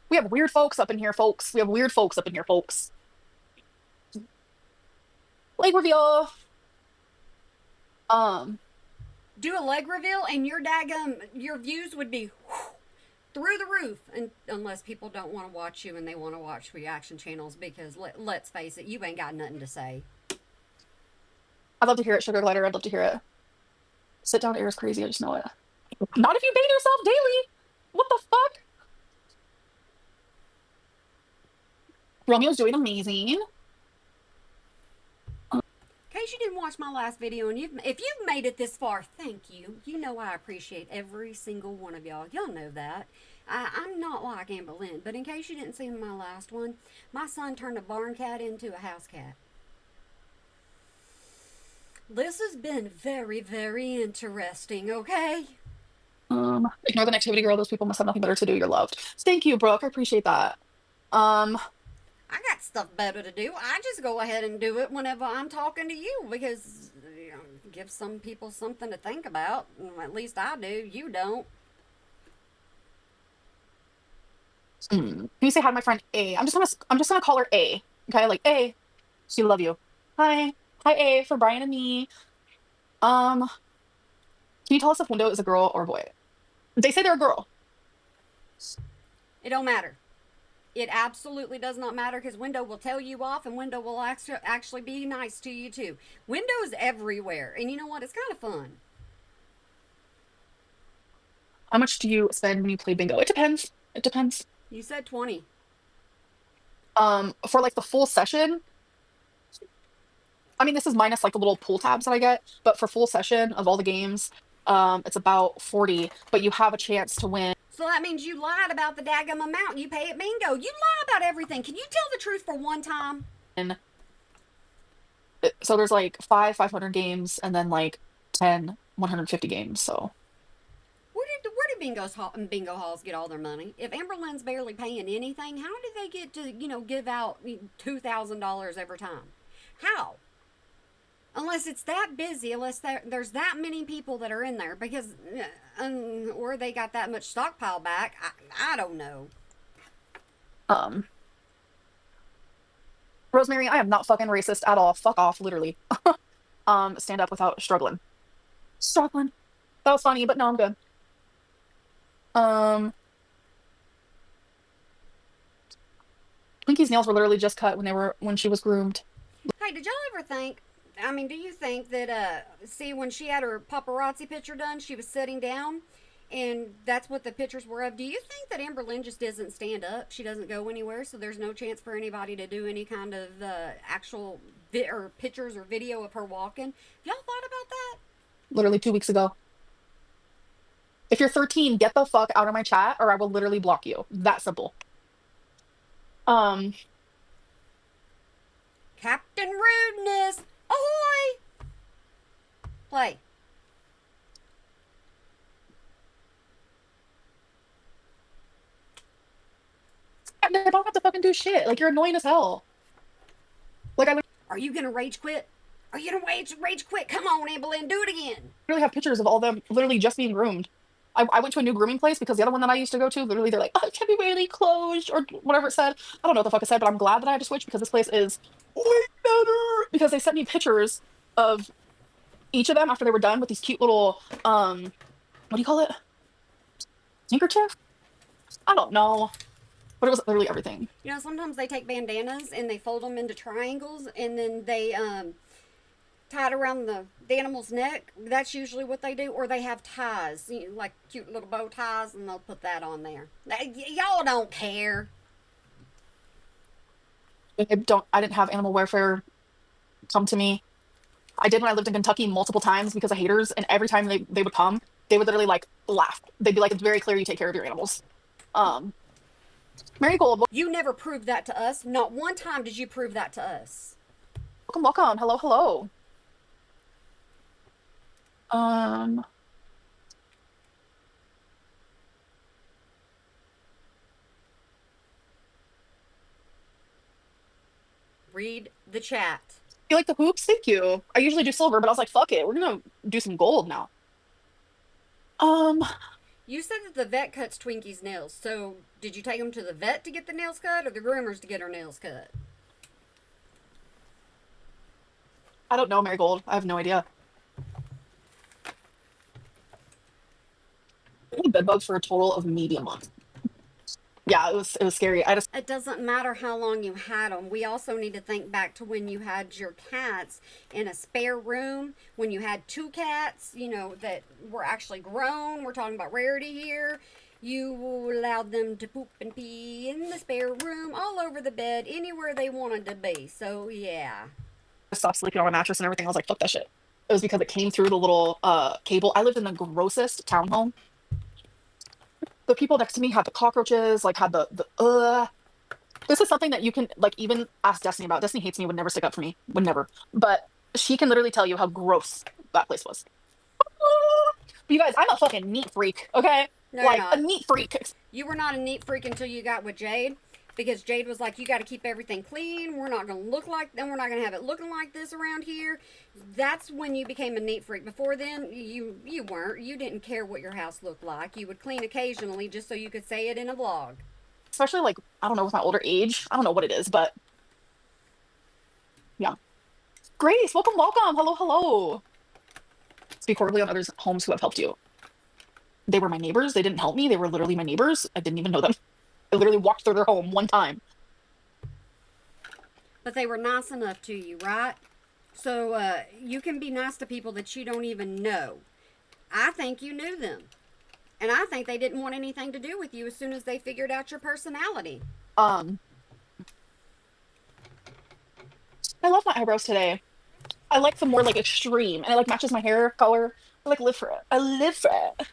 We have weird folks up in here, folks. We have weird folks up in here, folks. Leg reveal. Um, Do a leg reveal and your views would be through the roof, and unless people don't want to watch you and they want to watch reaction channels because let's face it, you ain't got nothing to say. I'd love to hear it, Sugar Glider. I'd love to hear it. Sit down air is crazy. I just know it. Not if you bathe yourself daily. What the fuck? Romeo's doing amazing. In case you didn't watch my last video, and if you've made it this far, thank you. You know I appreciate every single one of y'all. Y'all know that. I'm not like Amber Lynn, but in case you didn't see my last one, my son turned a barn cat into a house cat. This has been very, very interesting, okay? Ignore the negativity, girl. Those people must have nothing better to do. You're loved. Thank you, Brooke. I appreciate that. Um, I got stuff better to do. I just go ahead and do it whenever I'm talking to you because give some people something to think about. At least I do. You don't. Can you say hi to my friend A? I'm just gonna call her A. Okay, like A. She love you. Hi. Hi A for Brian and me. Um, can you tell us if Window is a girl or a boy? They say they're a girl. It don't matter. It absolutely does not matter because Window will tell you off and Window will actually be nice to you too. Window's everywhere. And you know what? It's kind of fun. How much do you spend when you play bingo? It depends. It depends. You said 20. For like the full session, I mean, this is minus like the little pool tabs that I get, but for full session of all the games, it's about 40, but you have a chance to win. So that means you lied about the daggum amount you pay at bingo. You lie about everything. Can you tell the truth for one time? So there's like 500 games and then like 10 150 games. So Where do bingo halls get all their money? If Amberlin's barely paying anything, how do they get to give out $2,000 every time? How? Unless it's that busy, unless there's that many people that are in there, because or they got that much stockpile back. I don't know. um Rosemary, I am not fucking racist at all. Fuck off, literally. Stand up without struggling. Struggling. That was funny, but no, I'm good. Um Twinkies nails were literally just cut when she was groomed. Hey, did y'all ever think? I mean, do you think that, see, when she had her paparazzi picture done, she was sitting down, and that's what the pictures were of. Do you think that Amber Lynn just doesn't stand up? She doesn't go anywhere, so there's no chance for anybody to do any kind of actual or pictures or video of her walking? Have y'all thought about that? Literally 2 weeks ago. If you're 13, get the fuck out of my chat or I will literally block you. That simple. Um, Captain Rudeness, ahoy! Play. I don't have to fucking do shit. Like you're annoying as hell. Like I Are you gonna rage quit? Are you gonna rage quit? Come on, Amber Lynn, do it again. literally have pictures of all them literally just being groomed. I went to a new grooming place because the other one that I used to go to, literally they're like, oh, temporarily closed or whatever it said. I don't know what the fuck it said, but I'm glad that I had to switch because this place is way better. Because they sent me pictures of each of them after they were done with these cute little what do you call it? Handkerchief? I don't know. But it was literally everything. You know, sometimes they take bandanas and they fold them into triangles, and then they tie it around the animal's neck. That's usually what they do. Or they have ties, you know, like cute little bow ties, and they'll put that on there. Y'all don't care. I didn't have animal welfare come to me. I did when I lived in Kentucky multiple times because of haters, and every time they would come, they would literally like laugh. They'd be like, "It's very clear you take care of your animals." Um, Marigold, You never proved that to us. Not one time did you prove that to us. welcome, welcome, hello, hello. Um, Read the chat. you like the hoops? Thank you. I usually do silver, but I was like, "Fuck it, we're gonna do some gold now." Um, You said that the vet cuts Twinkie's nails. So did you take them to the vet to get the nails cut, or the groomers to get her nails cut? I don't know, Marigold. I have no idea. I had bed bugs for a total of maybe a month. Yeah, it was scary. I just It doesn't matter how long you had them. We also need to think back to when you had your cats in a spare room, when you had two cats, you know, that were actually grown. We're talking about rarity here. You allowed them to poop and pee in the spare room, all over the bed, anywhere they wanted to be. So, yeah. stopped sleeping on my mattress and everything. I was like, "Fuck that shit." It was because it came through the little cable. I lived in the grossest townhome. The people next to me had the cockroaches, like had the. This is something that you can like even ask Destiny about. Destiny hates me, would never stick up for me, would never. But she can literally tell you how gross that place was. But you guys, I'm a fucking neat freak, okay? No, you're Like a not. neat freak. You were not a neat freak until you got with Jade, because Jade was like, "You got to keep everything clean. We're not going to look like, then we're not going to have it looking like this around here." That's when you became a neat freak. Before then, you weren't. You didn't care what your house looked like. You would clean occasionally just so you could say it in a vlog. Especially like I don't know with my older age. I don't know what it is, but yeah. Grace, welcome, welcome. Hello, hello. Speak horribly on others' homes who have helped you. They were my neighbors. They didn't help me. They were literally my neighbors. I didn't even know them. I literally walked through their home one time. But they were nice enough to you, right? So you can be nice to people that you don't even know. I think you knew them. And I think they didn't want anything to do with you as soon as they figured out your personality. Um, I love my eyebrows today. I like them more like extreme, and it like matches my hair color. I like live for it. I live for it.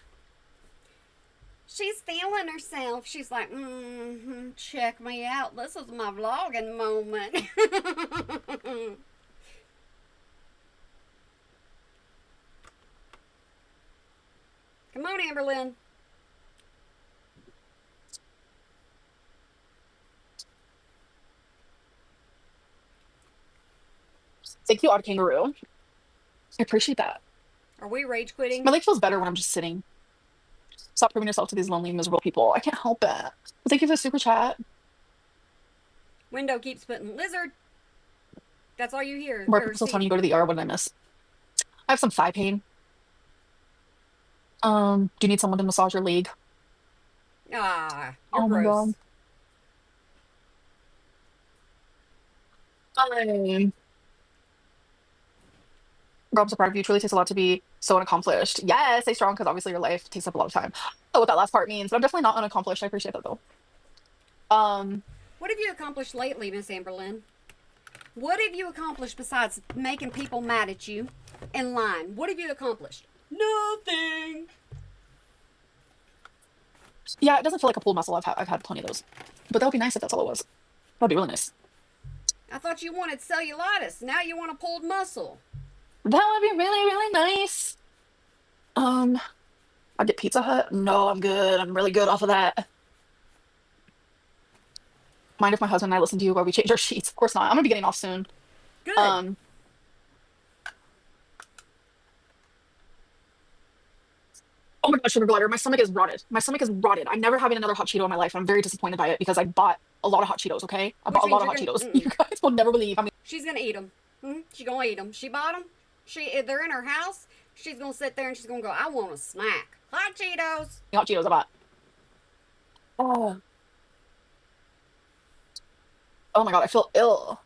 She's feeling herself. She's like, check me out. This is my vlogging moment. Come on, Amberlynn. Thank you, Odd Kangaroo. I appreciate that. Are we rage My quitting? leg feels better when I'm just sitting. Stop proving yourself to these lonely, miserable people. I can't help it. But thank you for the super chat. Window keeps putting lizard. That's all you hear Where or people still telling you see. go to the ER. What did I miss? I have some thigh pain. Do you need someone to massage your leg? Ah, you're Oh my god. gross. Um, Girl, I'm so proud of you. Truly takes a lot to be so unaccomplished. Yes, stay strong because obviously your life takes up a lot of time. I don't know what that last part means, but I'm definitely not unaccomplished. I appreciate that though. Um, What have you accomplished lately, Miss Amberlynn? What have you accomplished besides making people mad at you and lying? What have you accomplished? Nothing. yeah, it doesn't feel like a pulled muscle. I've had plenty of those, but that would be nice if that's all it was. That'd be really nice. I thought you wanted cellulitis. Now you want a pulled muscle. That would be really, really nice. Um, I'd get Pizza Hut. No, I'm good. I'm really good off of that. Mind if my husband and I listen to you while we change our sheets? Of course not. I'm gonna be getting off soon. Good. Um, oh my God, sugar glider. My stomach is rotted. My stomach is rotted. I'm never having another hot Cheeto in my life. I'm very disappointed by it because I bought a lot of hot Cheetos, okay? I bought Which a lot means of you're hot gonna. Cheetos. You Mm-mm. guys will never believe how many She's gonna eat them. She gonna eat them. She bought them. If they're in her house, she's gonna sit there and she's gonna go, I want a snack. Hot Cheetos. hot Cheetos I bought. Oh, oh my God, I feel ill.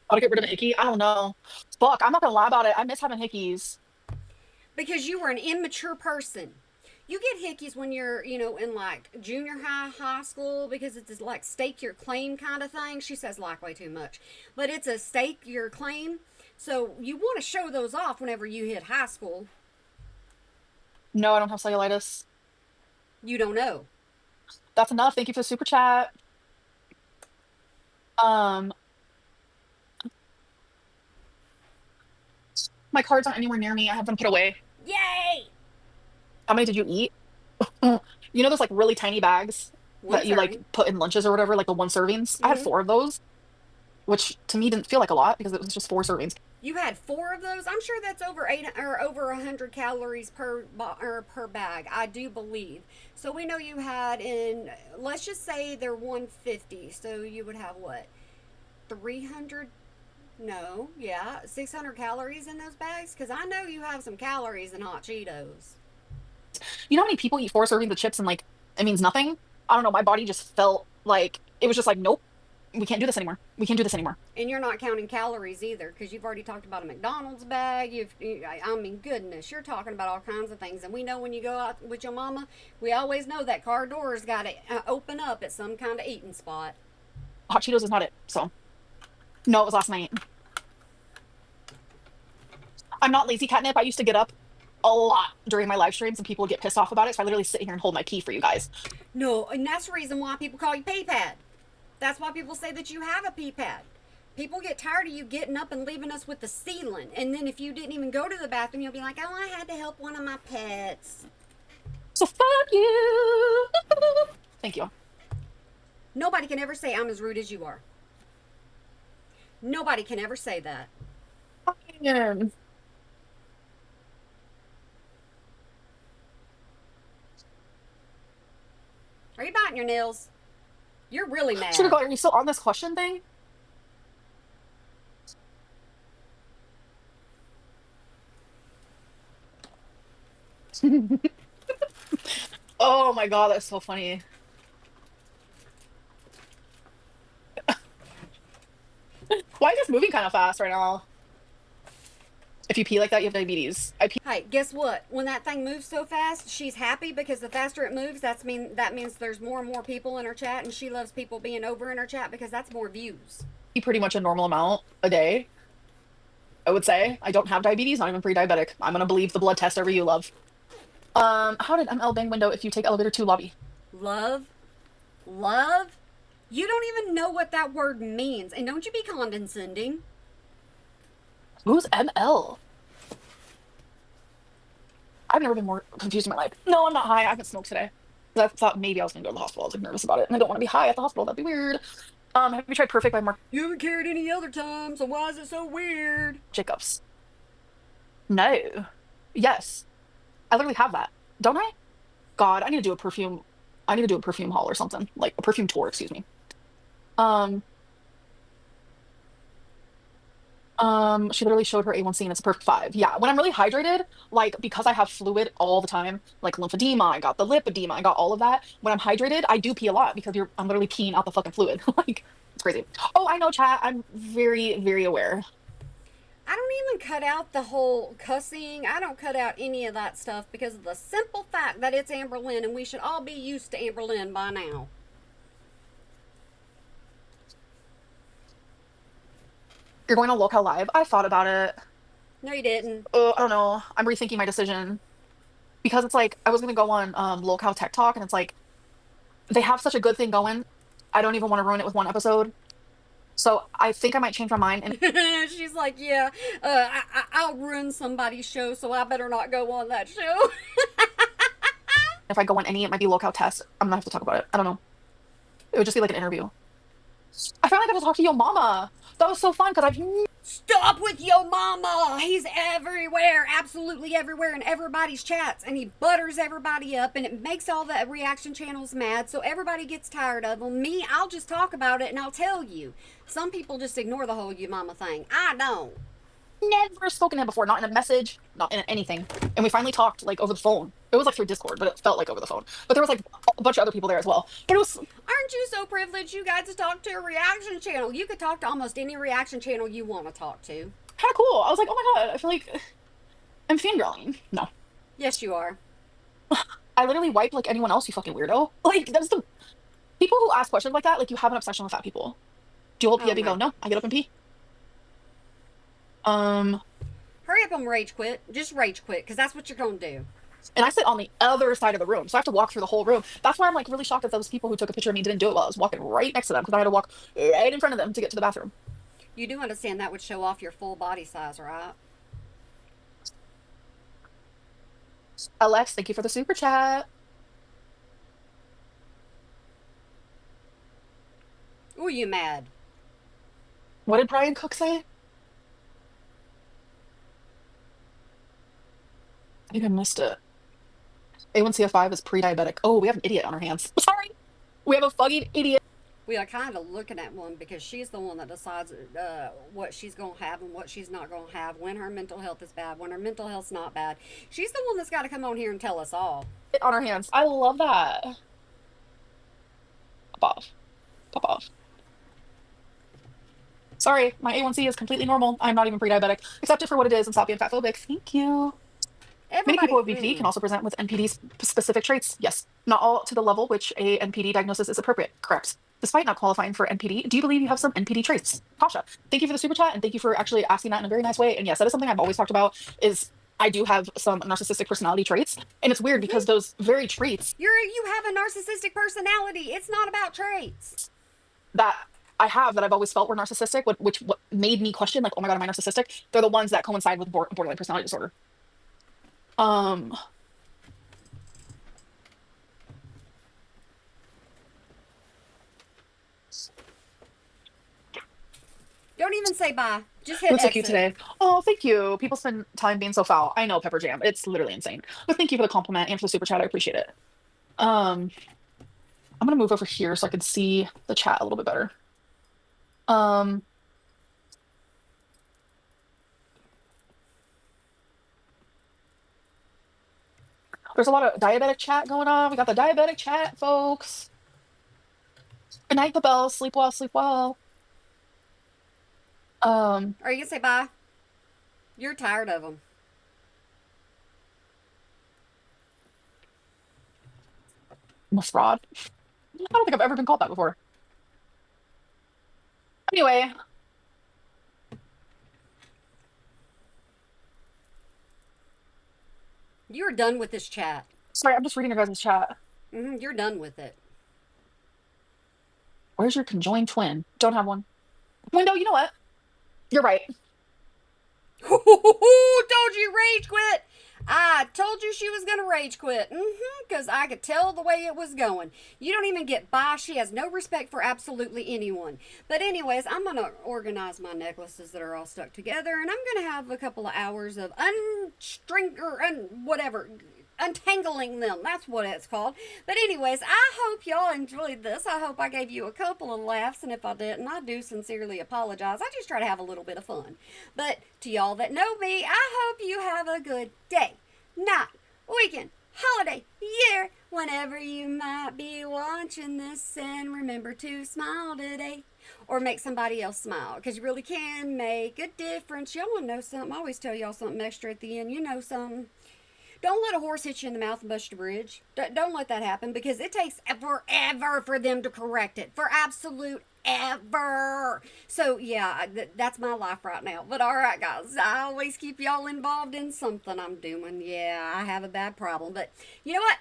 How to get rid of an icky? I don't know. Fuck, I'm not gonna lie about it. I miss having hickeys. Because you were an immature person. You get hickeys when you're, in like junior high, high school, because it's like stake your claim kind of thing. She says like way too much, but it's a stake your claim. So you want to show those off whenever you hit high school. No, I don't have cellulitis. You don't know. That's enough. Thank you for the super chat. Um, my cards aren't anywhere near me. I have them put away. Yay! How many did you eat? You know those like really tiny bags One that you like serving. put in lunches or whatever, like the one servings? I had Mm-hmm. four of those, which to me didn't feel like a lot because it was just four servings. You had four of those. I'm sure that's over 8 or over 100 calories or per bag. I do believe. So we know you had in. Let's just say they're 150. So you would have what? 300. No, yeah, 600 calories in those bags? Because I know you have some calories in hot Cheetos. You know how many people eat four servings of chips and like it means nothing? I don't know. My body just felt like it was just like, nope, we can't do this anymore. We can't do this anymore. And you're not counting calories either, because you've already talked about a McDonald's bag. I mean, goodness, you're talking about all kinds of things. And we know when you go out with your mama, we always know that car door's got to open up at some kind of eating spot. Hot Cheetos is not it. So no, it was last night. I'm not lazy catnip. I used to get up a lot during my live streams and people would get pissed off about it. So I literally sit here and hold my pee for you guys. No, and that's the reason why people call you pee pad. That's why people say that you have a pee pad. People get tired of you getting up and leaving us with the ceiling. And then if you didn't even go to the bathroom, you'll be like, oh, I had to help one of my pets. So fuck you. Thank you. Nobody can ever say I'm as rude as you are. Nobody can ever say that. Yeah. Are you biting your nails? You're really Sugar mad. Glider, are you still on this question thing? Oh my God, that's so funny. Why is this moving kind of fast right now? If you pee like that, you have diabetes. I pee. Hey, guess what? When that thing moves so fast, she's happy because the faster it moves, that means there's more and more people in her chat, and she loves people being over in her chat because that's more views. Pretty much a normal amount a day, I would say. I don't have diabetes, not even pre-diabetic. I'm gonna believe the blood test over you, love. How did ML bang window if you take elevator to lobby? Love, love. You don't even know what that word means, and don't you be condescending. Who's ML? I've never been more confused in my life. No, I'm not high. I haven't smoked today. I thought maybe I was gonna go to the hospital. I was like nervous about it, and I don't want to be high at the hospital. That'd be weird. Have you tried Perfect by Marc You haven't cared any other time, so why is it so weird? Jacobs? No. Yes. I literally have that. Don't I? God, I need to do a perfume. I need to do a perfume haul or something. Like a perfume tour, excuse me. Um, she literally showed her A1C and it's a perfect 5. Yeah, when I'm really hydrated, like because I have fluid all the time, like lymphedema, I got the lipedema, I got all of that. When I'm hydrated, I do pee a lot because I'm literally peeing out the fucking fluid. Like crazy. Oh, I know, chat. I'm very, very aware. I don't even cut out the whole cussing. I don't cut out any of that stuff because of the simple fact that it's Amberlynn and we should all be used to Amberlynn by now. You're going to Locale Live? I thought about it. No, you didn't. I don't know. I'm rethinking my decision because it's like I was gonna go on Locale Tech Talk, and it's like they have such a good thing going. I don't even want to ruin it with one episode. So I think I might change my mind. And She's like, yeah, I'll ruin somebody's show, so I better not go on that show. if I go on any, it might be Locale Test. I'm gonna have to talk about it. I don't know. It would just be like an interview. I finally got to talk to your mama. That was so fun because I've Stop with yo mama. He's everywhere, absolutely everywhere in everybody's chats, and he butters everybody up, and it makes all the reaction channels mad, so everybody gets tired of him. Me, I'll just talk about it and I'll tell you. Some people just ignore the whole yo mama thing. I don't. never spoken to him before, not in a message, not in anything. And we finally talked like over the phone. It was like through Discord, but it felt like over the phone. But there was like a bunch of other people there as well. But it was Aren't you so privileged you got to talk to a reaction channel? You could talk to almost any reaction channel you want to talk to. kind of cool. I was like, oh my god, I feel like I'm fangirling. No, Yes, you are. I literally wipe like anyone else. You fucking weirdo. Like that's the people who ask questions like that. Like you have an obsession with fat people. Do you hold Oh PIB my. go? No, I get up and pee. Um, Hurry up and rage quit. Just rage quit, because that's what you're going to do. and I sit on the other side of the room, so I have to walk through the whole room. That's why I'm like really shocked that those people who took a picture of me didn't do it while I was walking right next to them because I had to walk right in front of them to get to the bathroom. You do understand that would show off your full body size, right? Alex, thank you for the super chat. Ooh, you mad. What did Brian Cook say? I think I missed it. A1CF5 is pre-diabetic. Oh, we have an idiot on our hands. Sorry. We have a fucking idiot. We are kind of looking at one because she's the one that decides what she's going to have and what she's not going to have, when her mental health is bad, when her mental health's not bad. She's the one that's got to come on here and tell us all. On our hands. I love that. Pop off. Pop off. Sorry, my A1C is completely normal. I'm not even pre-diabetic. Accept it for what it is and stop being fatphobic. Thank you. Many Everybody. people with BPD can also present with NPD specific traits. Yes, not all to the level which a NPD diagnosis is appropriate. Correct. Despite not qualifying for NPD, do you believe you have some NPD traits? Tasha, thank you for the super chat and thank you for actually asking that in a very nice way. And yes, that is something I've always talked about is I do have some narcissistic personality traits. And it's weird because those very traits You have a narcissistic personality. It's not about traits. that I have that I've always felt were narcissistic, which what made me question, like, oh my God, am I narcissistic? They're the ones that coincide with borderline personality disorder. Um, Don't even say bye. Just hit looks like you exit. today. Oh, thank you. People spend time being so foul. I know, Pepper Jam. It's literally insane. But thank you for the compliment and for the super chat. I appreciate it. Um, I'm gonna move over here so I can see the chat a little bit better. Um, there's a lot of diabetic chat going on. We got the diabetic chat, folks. Good night, the bells. Sleep well, sleep well. Are you going to say bye? You're tired of them. I'm a fraud. I don't think I've ever been called that before. Anyway, You're done with this chat. sorry, I'm just reading your guys' chat. You're done with it. Where's your conjoined twin? Don't have one. Window, you know what? You're right. Told you rage quit. I told you she was gonna rage quit. Because I could tell the way it was going. You don't even get by. She has no respect for absolutely anyone. But anyways, I'm gonna organize my necklaces that are all stuck together, and I'm gonna have a couple of hours of untangling them. That's what it's called. But anyways, I hope y'all enjoyed this. I hope I gave you a couple of laughs, and if I didn't, I do sincerely apologize. I just try to have a little bit of fun. But to y'all that know me, I hope you have a good day, night, weekend, holiday, year, when Whenever you might be watching this, and remember to smile today. Or make somebody else smile, because you really can make a difference. Y'all want to know something? I always tell y'all something extra at the end. You know something? Don't let a horse hit you in the mouth and bust your bridge. Don't let that happen, because it takes forever for them to correct it. For absolute ever. So, yeah, that's my life right now. But all right, guys, I always keep y'all involved in something I'm doing. Yeah, I have a bad problem. But you know what?